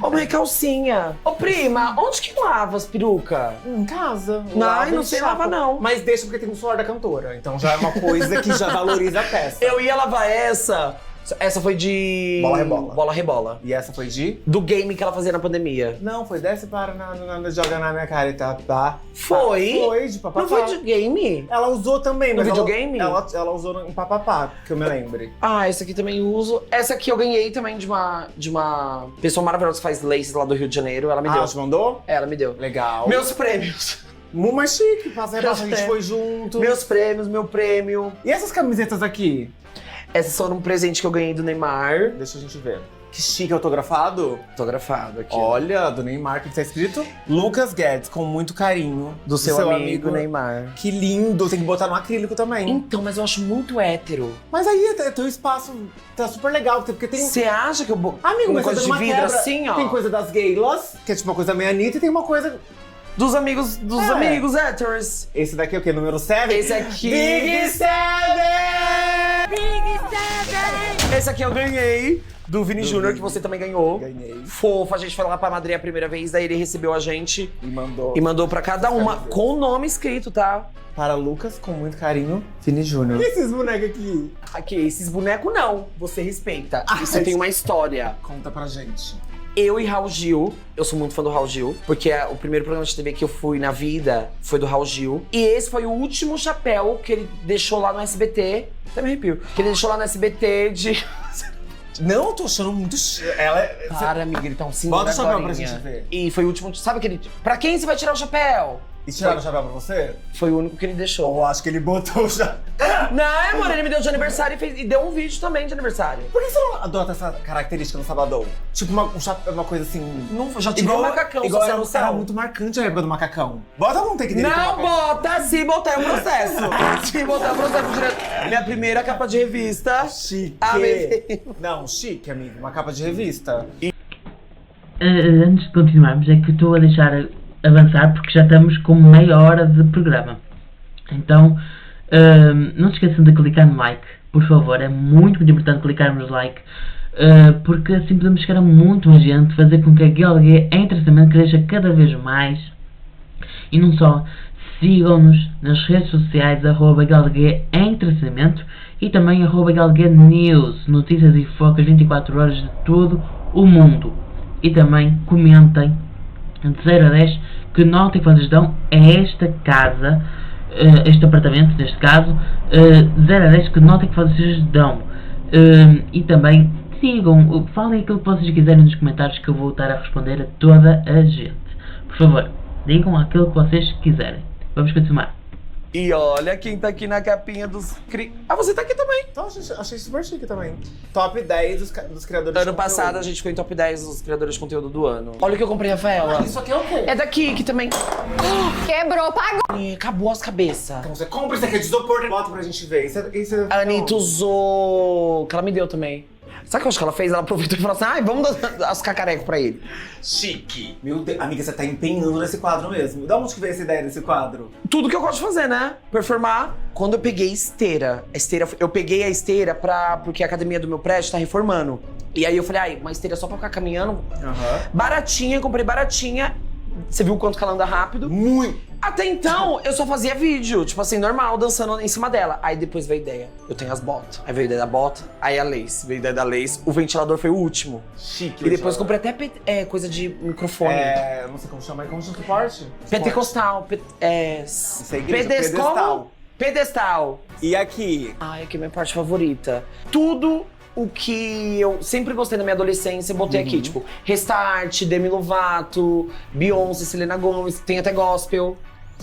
Ô, minha calcinha. Ô, prima, onde que lava as peruca? Em casa. Não, Lava não e sei chapa. lavar, não. Mas deixa porque tem o suor da cantora. Então já é uma coisa que já valoriza a peça. Eu ia lavar essa. Essa foi de. Bola rebola. Bola rebola. E essa foi de? Do game que ela fazia na pandemia. Não, foi desce para joga na minha cara e tá. Foi? Foi, de papapá. Não foi de game? Ela usou também, No mas videogame? Ela usou em papapá, que eu me lembre. Ah, essa aqui também uso. Essa aqui eu ganhei também de uma pessoa maravilhosa que faz laces lá do Rio de Janeiro. Ela me deu. Ela te mandou? Ela me deu. Legal. Meus prêmios. Muito mais chique, a gente É. foi junto. Meus prêmios, meu prêmio. E essas camisetas aqui? Essas foram um presente que eu ganhei do Neymar. Deixa a gente ver. Que chique, autografado. Fotografado aqui. Olha, do Neymar, o que tá escrito? Lucas Guedes, com muito carinho. Do seu amigo Neymar. Que lindo, tem que botar no acrílico também. Então, mas eu acho muito hétero. Mas aí, teu espaço tá super legal, porque tem... Você acha que eu... Amigo, uma mas coisa tá de numa vidro quebra. assim, ó. Tem coisa das gaylas, que é tipo uma coisa meio Anitta, e tem uma coisa... Dos amigos héteros. Esse daqui é o quê? Número 7? Esse aqui... Big 7! Esse aqui eu ganhei. Do Vini Júnior, que você também ganhou. Ganhei. Fofo, a gente foi lá pra Madrid a primeira vez, daí ele recebeu a gente E e mandou pra cada uma, com o nome escrito, tá? Para Lucas, com muito carinho, Vini Júnior. E esses bonecos aqui? Aqui, esses bonecos não, você respeita. Isso tem uma história. Conta pra gente. Eu e Raul Gil, eu sou muito fã do Raul Gil, porque o primeiro programa de TV que eu fui na vida foi do Raul Gil. E esse foi o último chapéu que ele deixou lá no SBT. Até me arrepio. Que ele deixou lá no SBT de... Não, eu tô achando muito... Ela é... Para, amiga, ele tá um símbolo Bota o chapéu pra agorinha. gente ver. E foi o último... Sabe aquele... Pra quem você vai tirar o chapéu? E tiraram o chapéu pra você? Foi o único que ele deixou. Eu acho que ele botou já. Não, amor, ele me deu de aniversário e deu um vídeo também de aniversário. Por que você não adota essa característica no Sabadão? Tipo um chapéu, uma coisa assim... Não, já tirei o macacão, igual só era, noção. era muito marcante a época do macacão. Bota algum take dele. Não com o macacão. bota, se botar é um processo. Se botar é um processo direto. Minha primeira capa de revista. Chique. Ah, bebê. Não, chique, amigo. Uma capa de revista. Antes de continuarmos, é que estou a deixar avançar porque já estamos com meia hora de programa. Então, não se esqueçam de clicar no like, por favor. É muito importante clicarmos no like, porque assim podemos chegar a muito mais gente, fazer com que a GLG Entretenimento cresça cada vez mais. E não só, sigam-nos nas redes sociais @GLG Entretenimento e também @GLG News, notícias e focas 24 horas de todo o mundo. E também comentem de 0 a 10 que nota que vocês dão a esta casa, este apartamento neste caso, 0 a 10 que nota que vocês dão. E também sigam, falem aquilo que vocês quiserem nos comentários que eu vou estar a responder a toda a gente. Por favor, digam aquilo que vocês quiserem. Vamos continuar. E olha quem tá aqui na capinha dos... Ah, você tá aqui também. Então, achei super chique também. Top 10 dos criadores de Ano conteúdo. passado a gente ficou em top 10 dos criadores de conteúdo do ano. Olha o que eu comprei, Rafaela. Isso aqui é o quê? É daqui, que também... Quebrou, pagou. Ih, acabou as cabeças. Então você compra isso aqui de isopor e bota pra gente ver. Isso A Anitta usou... que ela me deu também. Sabe o que eu acho que ela fez? Ela aproveitou e falou assim, ai, vamos dar as cacarecos pra ele. Chique. Meu Deus, amiga, você tá empenhando nesse quadro mesmo. Da onde que veio essa ideia desse quadro? Tudo que eu gosto de fazer, né? Performar. Quando eu peguei eu peguei a esteira porque a academia do meu prédio tá reformando. E aí eu falei, ai, uma esteira só pra ficar caminhando. Baratinha, comprei baratinha. Você viu o quanto que ela anda rápido? Muito. Até então, eu só fazia vídeo, tipo assim, normal, dançando em cima dela. Aí depois veio a ideia, eu tenho as botas. Aí veio a ideia da bota, aí a lace. Veio a ideia da lace, o ventilador foi o último. Chique. E depois comprei até coisa de microfone. Não sei como chama, como chama suporte? Pentecostal, Isso é igreja, pedestal. E aqui? Ai, aqui é minha parte favorita. Tudo o que eu sempre gostei na minha adolescência, eu botei aqui, tipo, Restart, Demi Lovato, Beyoncé, Selena Gomez, tem até gospel.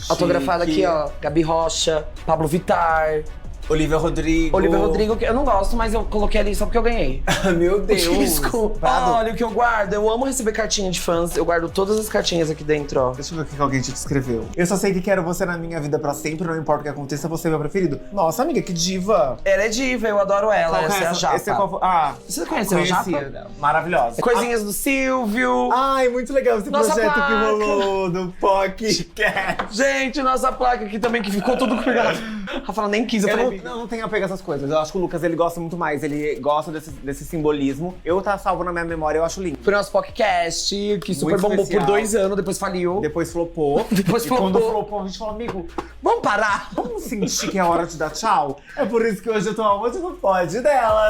Autografado aqui, ó, Gabi Rocha, Pablo Vittar, Olivia Rodrigo. que eu não gosto, mas eu coloquei ali só porque eu ganhei. Meu Deus. Desculpa. Olha o que eu guardo. Eu amo receber cartinha de fãs. Eu guardo todas as cartinhas aqui dentro, ó. Deixa eu ver o que alguém te escreveu. Eu só sei que quero você na minha vida pra sempre, não importa o que aconteça, você é meu preferido. Nossa, amiga, que diva. Ela é diva, eu adoro ela. Qual Essa que é a Japa. Esse é qual... Você conheceu a Japa? Maravilhosa. Coisinhas do Silvio. Ai, muito legal esse Nossa projeto placa. que rolou do podcast. Gente, nossa placa aqui também que ficou tudo cuidado. Rafaela nem quis. Eu falei, Não tem apego a essas coisas. Eu acho que o Lucas, ele gosta muito mais. Ele gosta desse simbolismo. Eu tá salvo na minha memória, eu acho lindo. foi nosso podcast, que super Muito bombou especial. por 2 anos, depois faliu. Depois flopou. Depois e flopou. quando flopou, a gente falou, amigo, Vamos parar? vamos sentir que é hora de dar tchau? É por isso que hoje eu tô aonde no pod dela.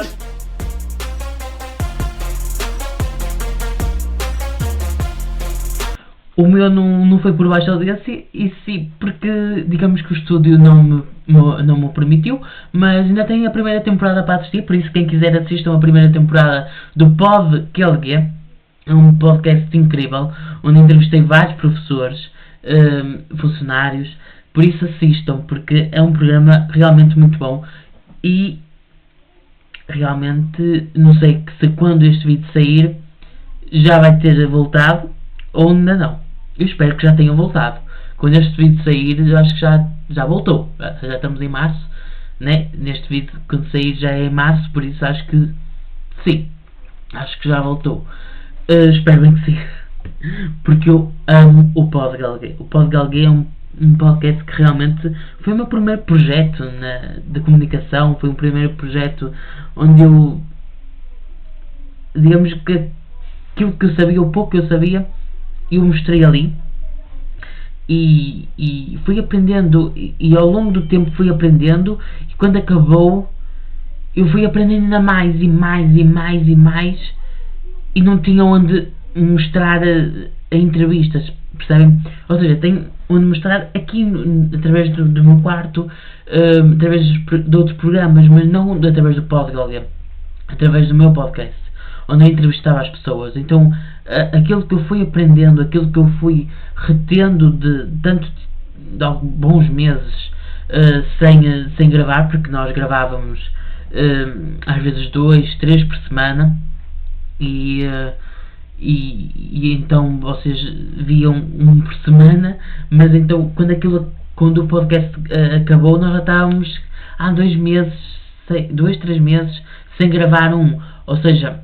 O meu não foi por baixo da audiência, e sim, porque digamos que o estúdio não me o permitiu, mas ainda tenho a primeira temporada para assistir, por isso quem quiser assistam a primeira temporada do Pod QLG, é um podcast incrível, onde entrevistei vários professores, funcionários, por isso assistam, porque é um programa realmente muito bom, e realmente não sei se quando este vídeo sair já vai ter voltado ou ainda não. Eu espero que já tenha voltado. Quando este vídeo sair, eu acho que já voltou. Já estamos em março, né? Neste vídeo, quando sair, já é em março, por isso acho que sim. Acho que já voltou. Espero bem que sim. Porque eu amo o Pod Galguei. O Pod Galguei é um podcast que realmente foi o meu primeiro projeto de comunicação. Foi o primeiro projeto onde eu, digamos que aquilo que eu sabia, o pouco que eu sabia, eu mostrei ali e fui aprendendo, e ao longo do tempo fui aprendendo, e quando acabou eu fui aprendendo ainda mais e mais e mais e mais, e não tinha onde mostrar a entrevistas, percebem? Ou seja, tenho onde mostrar aqui através do meu quarto, através de outros programas, mas não através do podcast, através do meu podcast, onde eu entrevistava as pessoas. Então aquilo que eu fui aprendendo, aquilo que eu fui retendo de bons meses sem gravar, porque nós gravávamos às vezes 2, 3 por semana, e então vocês viam um por semana, mas então quando o podcast acabou, nós já estávamos há 2 meses, 2, 3 meses sem gravar ou seja,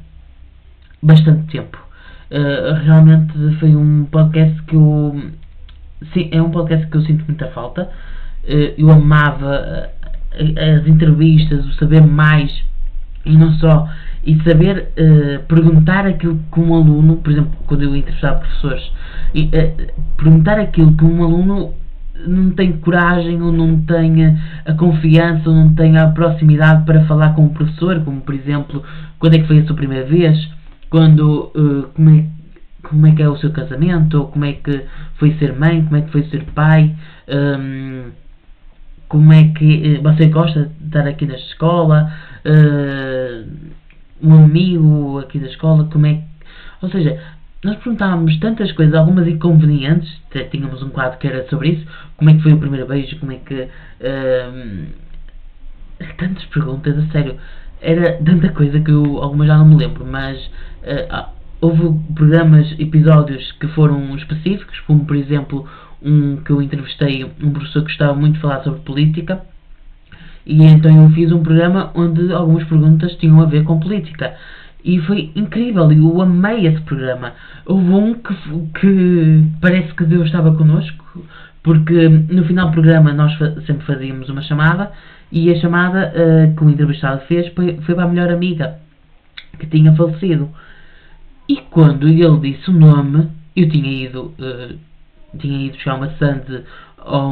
bastante tempo. Realmente foi um podcast que é um podcast que eu sinto muita falta. Eu amava as entrevistas, o saber mais, e não só, e saber perguntar aquilo que um aluno, por exemplo, quando eu entrevistava professores, perguntar aquilo que um aluno não tem coragem, ou não tem a confiança, ou não tem a proximidade para falar com o professor, como por exemplo, quando é que foi a sua primeira vez, quando, como é que é o seu casamento, ou como é que foi ser mãe, como é que foi ser pai, como é que você gosta de estar aqui na escola, um amigo aqui da escola, ou seja, nós perguntávamos tantas coisas, algumas inconvenientes, tínhamos um quadro que era sobre isso, como é que foi o primeiro beijo, como é que... tantas perguntas, a sério, era tanta coisa que eu algumas já não me lembro, mas houve programas, episódios que foram específicos, como por exemplo um que eu entrevistei um professor que gostava muito de falar sobre política, e então eu fiz um programa onde algumas perguntas tinham a ver com política. E foi incrível, eu amei esse programa. Houve um que parece que Deus estava connosco, porque no final do programa nós sempre fazíamos uma chamada, e a chamada que o entrevistado fez foi para a melhor amiga que tinha falecido. E quando ele disse o nome, eu tinha ido buscar uma sande a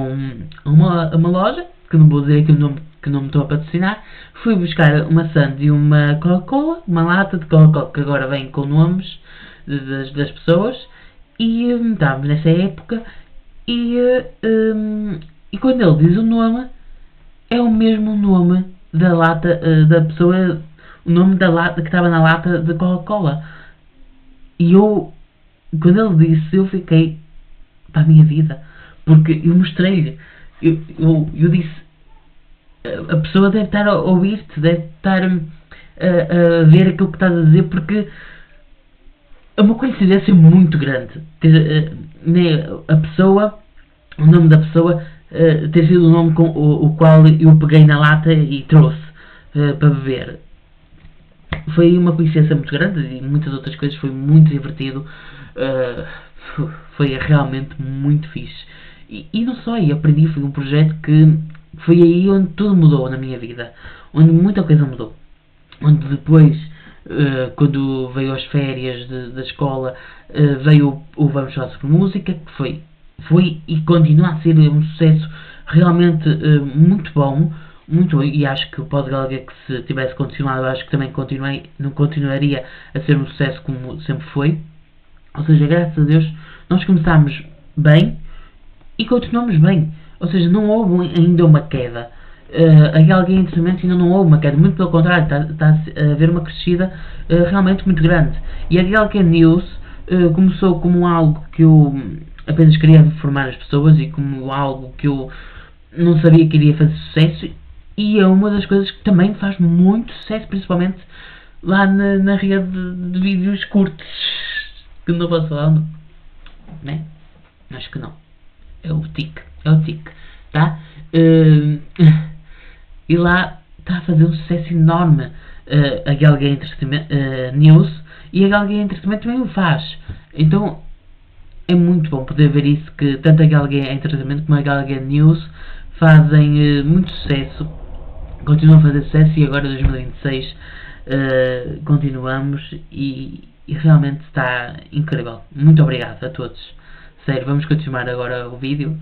uma loja, que não vou dizer aqui o nome, que não me estou a patrocinar. Fui buscar uma sande e uma Coca-Cola, uma lata de Coca-Cola que agora vem com nomes das pessoas, e estávamos nessa época, e quando ele diz o nome, é o mesmo nome da lata, da pessoa, o nome da lata que estava na lata de Coca-Cola. E eu, quando ele disse, eu fiquei para a minha vida, porque eu mostrei-lhe, eu disse, a pessoa deve estar a ouvir-te, deve estar a ver aquilo que estás a dizer, porque é uma coincidência muito grande a pessoa, o nome da pessoa ter sido o nome com o qual eu peguei na lata e trouxe para beber. Foi uma coincidência muito grande, e muitas outras coisas. Foi muito divertido, foi realmente muito fixe, e não só, e aprendi. Foi um projeto que foi aí onde tudo mudou na minha vida, onde muita coisa mudou, onde depois, quando veio as férias da escola, veio o Vamos Falar Sobre Música, que foi e continua a ser um sucesso realmente muito bom, e acho que o Pod Galga, que se tivesse continuado, acho que também não continuaria a ser um sucesso como sempre foi. Ou seja, graças a Deus, nós começámos bem e continuamos bem. Ou seja, não houve ainda uma queda. A Alguém Entretenimento ainda não houve uma queda, muito pelo contrário, está a haver uma crescida realmente muito grande. E a Galga News começou como algo que eu apenas queria informar as pessoas, e como algo que eu não sabia que iria fazer sucesso, e é uma das coisas que também faz muito sucesso, principalmente lá na rede de vídeos curtos, que não posso falar, não, né? Acho que não. É o TIC, tá? E lá está a fazer um sucesso enorme a Galga News, e a Galga Entretenimento também o faz. Então é muito bom poder ver isso, que tanto a Galga Entretenimento como a Galga News fazem muito sucesso, continuam a fazer sucesso, e agora 2026 continuamos, e realmente está incrível. Muito obrigado a todos. Sério, vamos continuar agora o vídeo.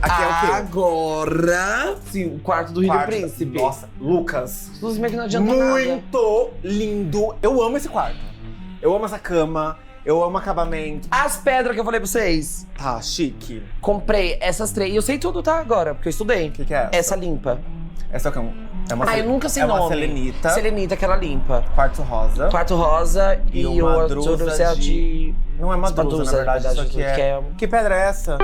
Aqui é o quê? Agora, sim, o quarto do Rio Príncipe. Nossa, Lucas. Inclusive que não adianta nada. Muito lindo. Eu amo esse quarto. Eu amo essa cama. Eu amo acabamento. As pedras que eu falei pra vocês. Tá chique. Comprei essas 3. E eu sei tudo, tá? Agora, porque eu estudei. O que é essa? Essa limpa. Essa é uma Eu nunca sei é nome. uma selenita. Selenita, aquela limpa. Quartzo rosa. Quarto rosa e o uma outro drusa do céu de... Não é madrusa, na verdade, isso aqui é... Que pedra é essa?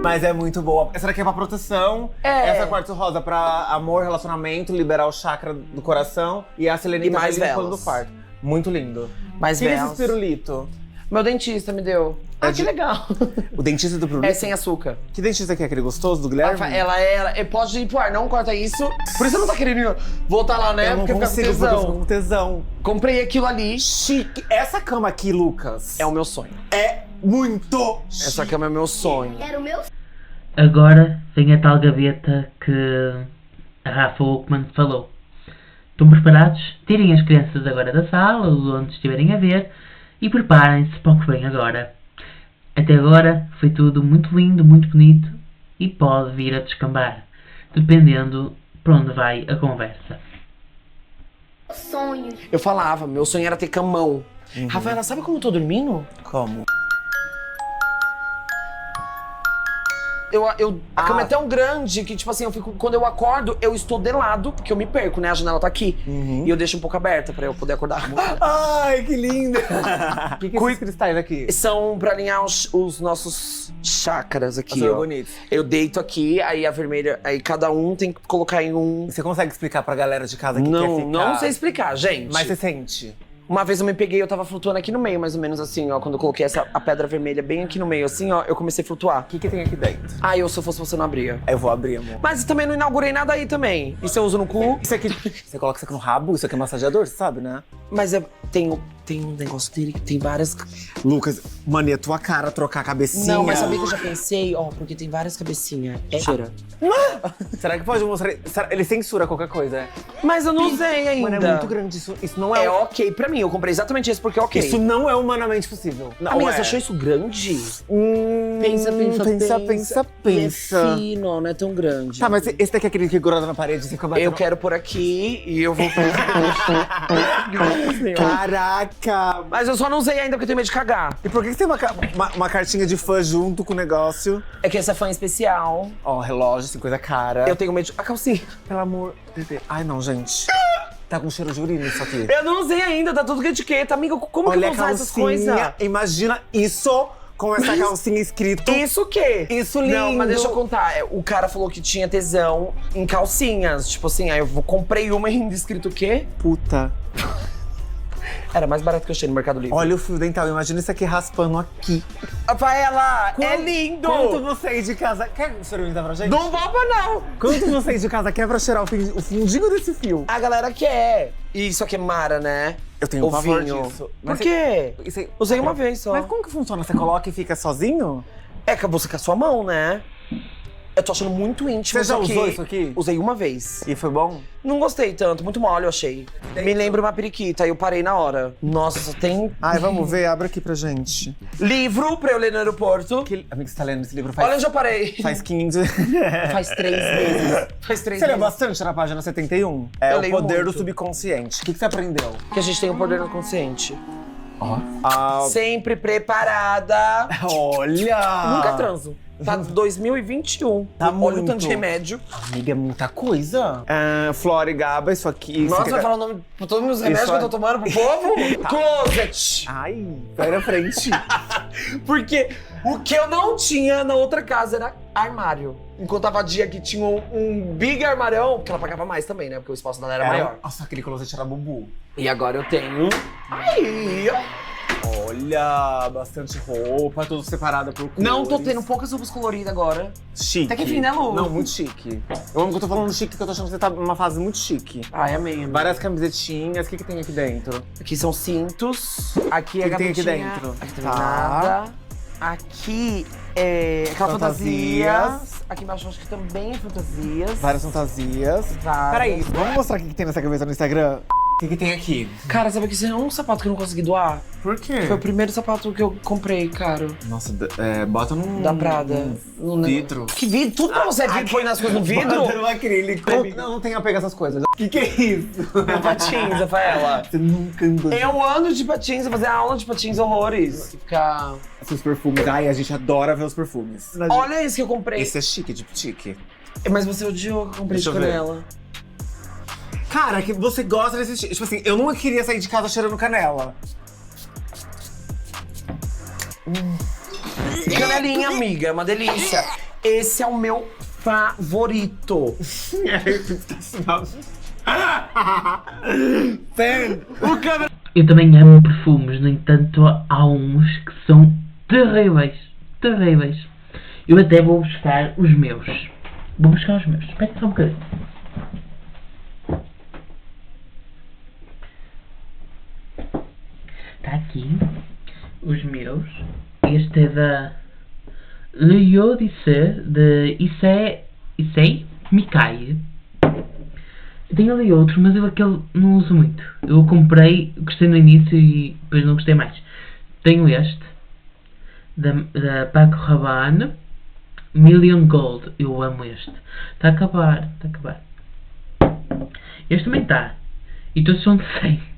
Mas é muito boa. Essa daqui é pra proteção. Essa quartzo rosa pra amor, relacionamento, liberar o chakra do coração. E a selenita E mais pra limpando velas. do quarto. Muito lindo. Mais Tira velas. esse pirulito. Meu dentista me deu. Que legal. O dentista do pirulito? É sem açúcar. Que dentista que é? Aquele gostoso do Guilherme? Ela pode ir pro ar, não corta isso. Por isso eu não tá querendo voltar lá, né? Eu não porque consigo, fica porque eu com fico tesão. com tesão. Comprei aquilo ali. Chique. Essa cama aqui, Lucas, É o meu sonho. é muito chique. Essa cama é meu sonho. Era o meu. Agora vem a tal gaveta que a Rafa Uckmann falou. Estão preparados? Tirem as crianças agora da sala, onde estiverem a ver, e preparem-se para o que vem agora. Até agora foi tudo muito lindo, muito bonito, e pode vir a descambar, dependendo para onde vai a conversa. Sonho. Eu falava, meu sonho era ter camão. Rafaela, sabe como eu tô dormindo? Como? A cama é tão grande que, tipo assim, quando eu acordo, eu estou de lado, porque eu me perco, né? A janela tá aqui. E eu deixo um pouco aberta pra eu poder acordar. Ai, que linda! O que esses cristais aqui? São pra alinhar os nossos chakras aqui, São ó. bonitos. Eu deito aqui, aí a vermelha, aí cada um tem que colocar em um... Você consegue explicar pra galera de casa que quer ficar? Não sei explicar, gente. Mas você sente? Uma vez eu me peguei, eu tava flutuando aqui no meio, mais ou menos assim, ó. Quando eu coloquei a pedra vermelha bem aqui no meio, assim, ó, eu comecei a flutuar. O que tem aqui dentro? Ah, se eu fosse você, não abria. Eu vou abrir, amor. Mas eu também não inaugurei nada aí também. Isso eu uso no cu. Isso aqui, você coloca isso aqui no rabo? Isso aqui é massageador, você sabe, né? Mas tem um negócio dele que tem várias... Lucas, mania, tua cara trocar a cabecinha. Não, mas sabia que eu já pensei, ó, porque tem várias cabecinhas. Cheira. Será que pode mostrar? Ele censura qualquer coisa, é? Mas eu não usei ainda. Mano, é muito grande isso. Isso não é... É ok pra mim, eu comprei exatamente esse porque é ok. Isso não é humanamente possível. Não, Amiga, é. você achou isso grande? Pensa. E é fino, não é tão grande. Tá, mas esse daqui é aquele que gruda na parede e fica batendo. Eu quero por aqui e eu vou... Caraca! Mas eu só não usei ainda porque eu tenho medo de cagar. E por que você tem uma cartinha de fã junto com o negócio? É que essa é fã especial. Ó, relógio, assim, coisa cara. Eu tenho medo de... A calcinha. Pelo amor de Deus. Ai, não, gente. Tá com cheiro de urina isso aqui. Eu não usei ainda, tá tudo com etiqueta. Amiga, como que eu Olha vou a usar essas coisas? calcinha. Imagina isso com essa calcinha escrito. Isso o quê? Isso lindo. Não, mas deixa eu contar. O cara falou que tinha tesão em calcinhas. Tipo assim, aí eu comprei uma ainda escrito o quê? Puta. Era mais barato que eu achei no Mercado Livre. Olha o fio dental, imagina isso aqui raspando aqui. Rafaela, é lindo! Quanto você aí de casa... Quer experimentar pra gente? Não vou pra não! Quanto você aí de casa quer pra cheirar o fundinho desse fio? A galera quer. E isso aqui é Mara, né? Eu tenho um pavor Ovinho. disso. Por Mas quê? Isso aí... Usei uma vez só. Mas como que funciona? Você coloca e fica sozinho? É que você com a sua mão, né? Eu tô achando muito íntimo Você já isso aqui. usou isso aqui? Usei uma vez. E foi bom? Não gostei tanto, muito mole eu achei. Me lembra uma periquita, aí eu parei na hora. Nossa, só tem Ai, vamos ver, abre aqui pra gente. livro pra eu ler no aeroporto. Amigo, você tá lendo esse livro faz... Olha onde eu parei. Faz 15... Faz 3 meses. Faz 3 Você lê meses. bastante na página 71? É Eu o leio poder do muito. subconsciente. O que você aprendeu? Que a gente tem o poder do consciente. Ah, Sempre preparada. olha! Nunca transo. Tá 2021. Tá Olha muito. o tanto de remédio. Amiga, é muita coisa. Flora e Gaba, isso aqui... Nossa, vai falar o nome pra todos os meus remédios que eu tô tomando pro povo? Closet! Ai, vai na frente. Porque o que eu não tinha na outra casa era armário. Enquanto a vadia aqui tinha um big armarão, porque ela pagava mais também, né? Porque o espaço dela era maior. Nossa, aquele closet era bubu. E agora eu tenho... Aí, ó. Olha, bastante roupa, tudo separado por cores. Não, tô tendo poucas roupas coloridas agora. Chique. Até que enfim, né, Lu? Não, muito chique. Eu amo que eu tô falando chique, que eu tô achando que você tá numa fase muito chique. Ai, amei, amei. Várias camisetinhas, o que tem aqui dentro? Aqui são cintos. Aqui é O que tem aqui gavetinha. dentro? Aqui também Tá. nada. Aqui é aquela fantasia. Fantasias. Aqui embaixo acho que também é fantasias. Várias fantasias. Várias. Peraí, vamos mostrar o que tem nessa gaveta no Instagram? O que tem aqui? Cara, sabe que esse é um sapato que eu não consegui doar? Por quê? Foi o primeiro sapato que eu comprei, caro. Nossa, bota num... Da Prada. num vidro. Que vidro? Tudo pra você é vidro, põe nas coisas no vidro? Bota no acrílico. Não tem apego a essas coisas. O que é isso? É patins, Rafaela. Você nunca andou de Eu ando de patins, vou fazer aula de patins horrores. Ficar... seus perfumes. Ai, a gente adora ver os perfumes. Olha esse que eu comprei. Esse é chique, de chique. Mas você odiou que eu comprei Deixa de eu ver. canela. Cara, que você gosta desse estilo. Tipo assim, eu nunca queria sair de casa cheirando canela. Canelinha, amiga, é uma delícia. Esse é o meu favorito. Eu também amo perfumes, no entanto, há uns que são terríveis. Terríveis. Eu até vou buscar os meus. Vou buscar os meus. Espera só um bocadinho. Está aqui os meus. Este é da Le Odyssée de Issei Mikaï. Eu tenho ali outro, mas eu aquele não uso muito. Eu comprei, gostei no início e depois não gostei mais. Tenho este da Paco Rabanne, Million Gold. Eu amo este. Está a acabar, está a acabar. Este também está. E todos são de 100.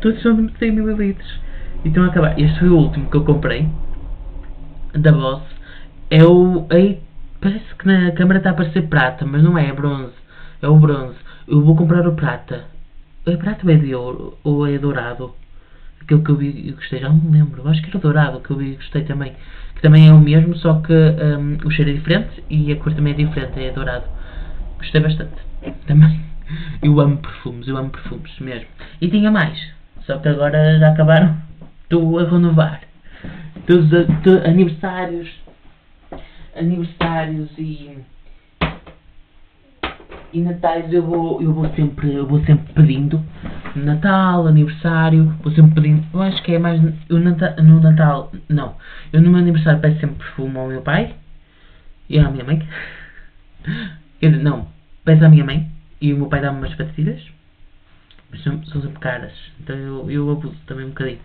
Todos são de 100 ml. E estão a acabar. Este foi o último que eu comprei. Da Boss. Parece que na câmera está a parecer prata, mas não é, é bronze. É o bronze. Eu vou comprar o prata. É prata ou é de ouro? Ou é dourado? Aquele que eu vi e gostei, já não me lembro. Eu acho que era dourado que eu vi e gostei também. Que também é o mesmo, só que o cheiro é diferente e a cor também é diferente, é dourado. Gostei bastante. Também. Eu amo perfumes mesmo. E tinha mais. Só que agora já acabaram. Estou a renovar. Aniversários e natais eu vou sempre pedindo. Natal, aniversário, vou sempre pedindo. Eu acho que é mais no Natal, não. Eu no meu aniversário peço sempre perfume ao meu pai e à minha mãe. Quer dizer, não, peço à minha mãe e o meu pai dá-me umas pastilhas, mas são sempre caras, então eu abuso também um bocadinho.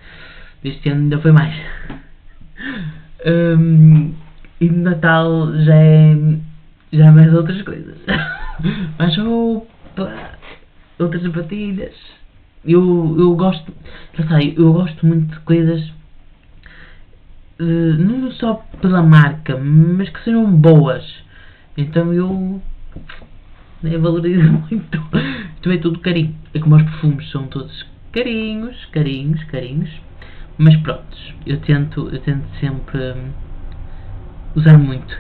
Este ano ainda foi mais. E no Natal já é mais outras coisas. Mais roupa, outras sapatilhas. Eu gosto, já sei, eu gosto muito de coisas, não só pela marca, mas que sejam boas. Então eu valorizo muito. Também tudo carinho. É como os perfumes são todos carinhos. Mas pronto, eu tento sempre usar muito.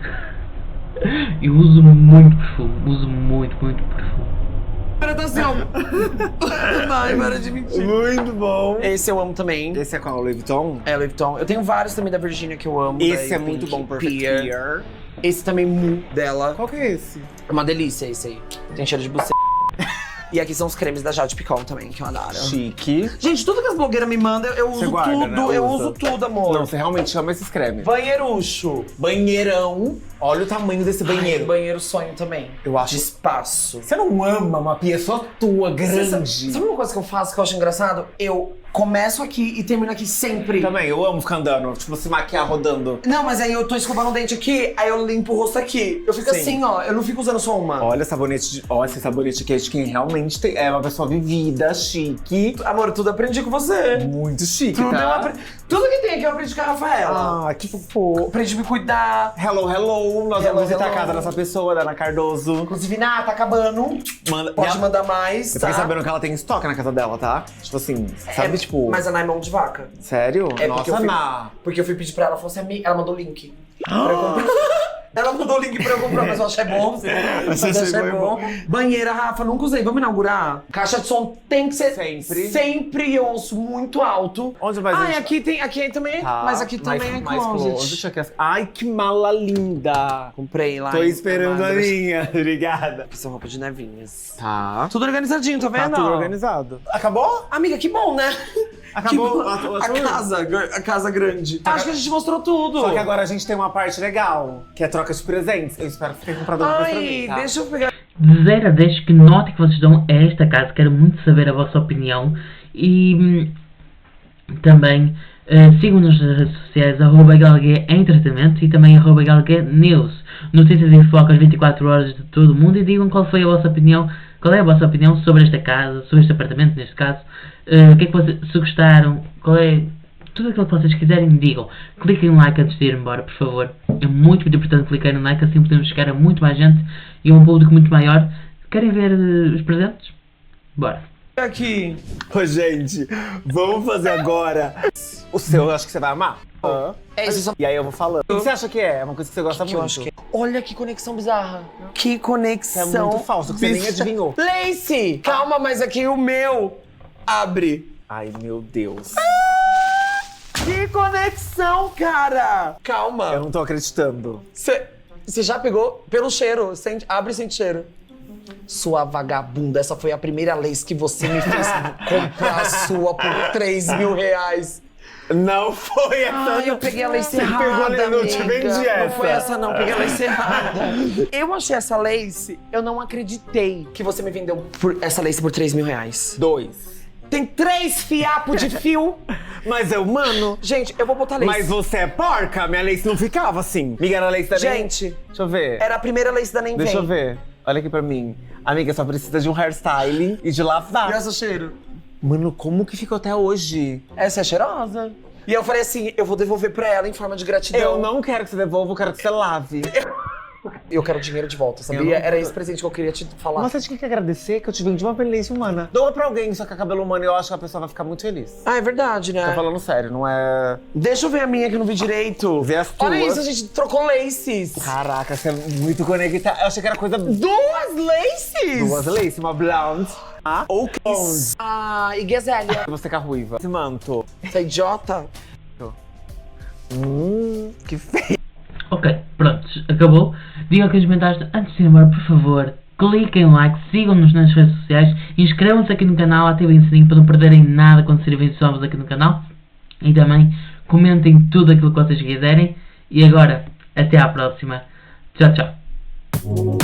Eu uso muito perfume. Uso muito perfume. Para assim, ó. Ai, para de mentir. Muito bom. Esse eu amo também. Esse é qual? Louis Vuitton? É, Louis Vuitton. Eu tenho vários também da Virginia que eu amo. Esse da é muito Pink bom, Perfect Peer. Esse também dela. Qual que é esse? É uma delícia esse aí. Tem cheiro de buceta. E aqui são os cremes da Jade Picon também, que eu adoro. Chique. Gente, tudo que as blogueiras me mandam, eu Você uso guarda, tudo. né? Eu Usa. uso tudo, amor. Não, você realmente ama esses cremes. Banheirucho. Banheirão. Olha o tamanho desse banheiro. Ai, banheiro sonho também. Eu acho- De espaço. Você não ama uma pia só tua, grande? Sabe uma coisa que eu faço que eu acho engraçado? Eu começo aqui e termino aqui sempre. Também, eu amo ficar andando, tipo, se maquiar rodando. Não, mas aí eu tô escovando o dente aqui, aí eu limpo o rosto aqui. Eu fico Sim. assim, ó. Eu não fico usando só uma. Olha, esse sabonete aqui é de quem realmente é uma pessoa vivida, chique. Amor, tudo aprendi com você. Muito chique, Tudo, tá? tudo que tem aqui eu aprendi com a Rafaela. Ah, que fofo. Aprendi a me cuidar. Hello, nós Hello, vamos visitar hello. a casa dessa pessoa, da Ana Cardoso. Inclusive, tá acabando. Manda, Pode minha- mandar mais, Eu tá? fiquei sabendo que ela tem estoque na casa dela, tá? Tipo assim, sabe, tipo... Mas a Nai é mão de vaca. Sério? É porque Nossa, eu fui, Ná. porque eu fui pedir pra ela, ela falou assim, ela mandou o link. Pra eu comprar. Ela mandou o link pra eu comprar, mas eu achei bom. Mas eu achei bom. Banheira, Rafa, nunca usei. Vamos inaugurar? Caixa de som tem que ser Sempre. Sempre eu ouço muito alto. Onde vai Ah, gente? aqui também, Tá, mas aqui também é mais closet. Deixa eu ver. Ai, que mala linda. Comprei lá. Tô em esperando a Almagro. minha. Obrigada. São roupa de nevinhas. Tá. Tudo organizadinho, tá Tá vendo? tudo organizado. Acabou? Amiga, que bom, né? Acabou Que bom. a tour? a casa grande. Acho que a gente mostrou tudo. Só que agora a gente tem uma parte legal, que é troca de presentes. Eu espero que você tenha comprado alguma coisa pra mim, Ai, tá? deixa eu pegar. De 0 a 10, que nota que vocês dão a esta casa? Quero muito saber a vossa opinião. E também sigam-nos nas redes sociais, @galgué entretenimento e também @galgué news. Notícias e focas 24 horas de todo o mundo, e digam qual foi a vossa opinião, qual é a vossa opinião sobre esta casa, sobre este apartamento neste caso. O que é que vocês, se gostaram, qual é tudo aquilo que vocês quiserem, digam. Cliquem no like antes de ir embora, por favor. É muito importante clicar no like, assim podemos chegar a muito mais gente e a um público muito maior. Querem ver os presentes? Bora. Aqui. Ô, gente, vamos fazer agora. O seu, eu acho que você vai amar. É isso, só E aí eu vou falando. O que você acha que é? É uma coisa que você gosta que muito. eu acho que é. Olha que conexão bizarra. Que conexão. É muito falso, que você nem bizarra. adivinhou. Lacey! Calma, mas aqui o meu abre. Ai, meu Deus. Que conexão, cara! Calma. Eu não tô acreditando. Você já pegou pelo cheiro. Abre e sente cheiro. Sua vagabunda, essa foi a primeira lace que você me fez comprar a sua por 3 mil reais. Não foi essa. Ai, eu peguei a lace Você errada, pegou, eu não te amiga. vendi essa. Não foi essa não, peguei a lace errada. Eu achei essa lace, eu não acreditei que você me vendeu essa lace por 3 mil reais. 2. Tem 3 fiapos de fio. Mas é humano. Gente, eu vou botar lace. Mas você é porca? Minha lace não ficava assim. Amiga, era a lace da Gente, Deixa eu ver. era a primeira lace da Nem Deixa eu Vem. ver. Olha aqui pra mim. Amiga, só precisa de um hairstyling e de lavar. E essa cheiro? Mano, como que ficou até hoje? Essa é cheirosa. E eu falei assim, eu vou devolver pra ela em forma de gratidão. Eu não quero que você devolva, eu quero que você lave. Eu quero dinheiro de volta, Eu sabia? não- Era esse presente que eu queria te falar. Mas você tinha que agradecer que eu te vendi uma playlist humana. Doa pra alguém só que é cabelo humano e eu acho que a pessoa vai ficar muito feliz. Ah, é verdade, né? Tô falando sério, não é... Deixa eu ver a minha que eu não vi direito. Vê as Olha tuas. isso, a gente trocou laces. Caraca, você é muito conectada. Eu achei que era coisa... Duas laces! Duas lace, uma blonde. Ah, ou blonde. Ah, e Guesélia. Você com a ruiva. Esse manto. Você é idiota? Que feio. Ok, pronto, acabou. Digam aqui nos comentários, antes de ir embora, por favor, cliquem em like, sigam-nos nas redes sociais, inscrevam-se aqui no canal, ativem o sininho para não perderem nada quando serem vídeos novos aqui no canal. E também comentem tudo aquilo que vocês quiserem. E agora, até à próxima. Tchau, tchau.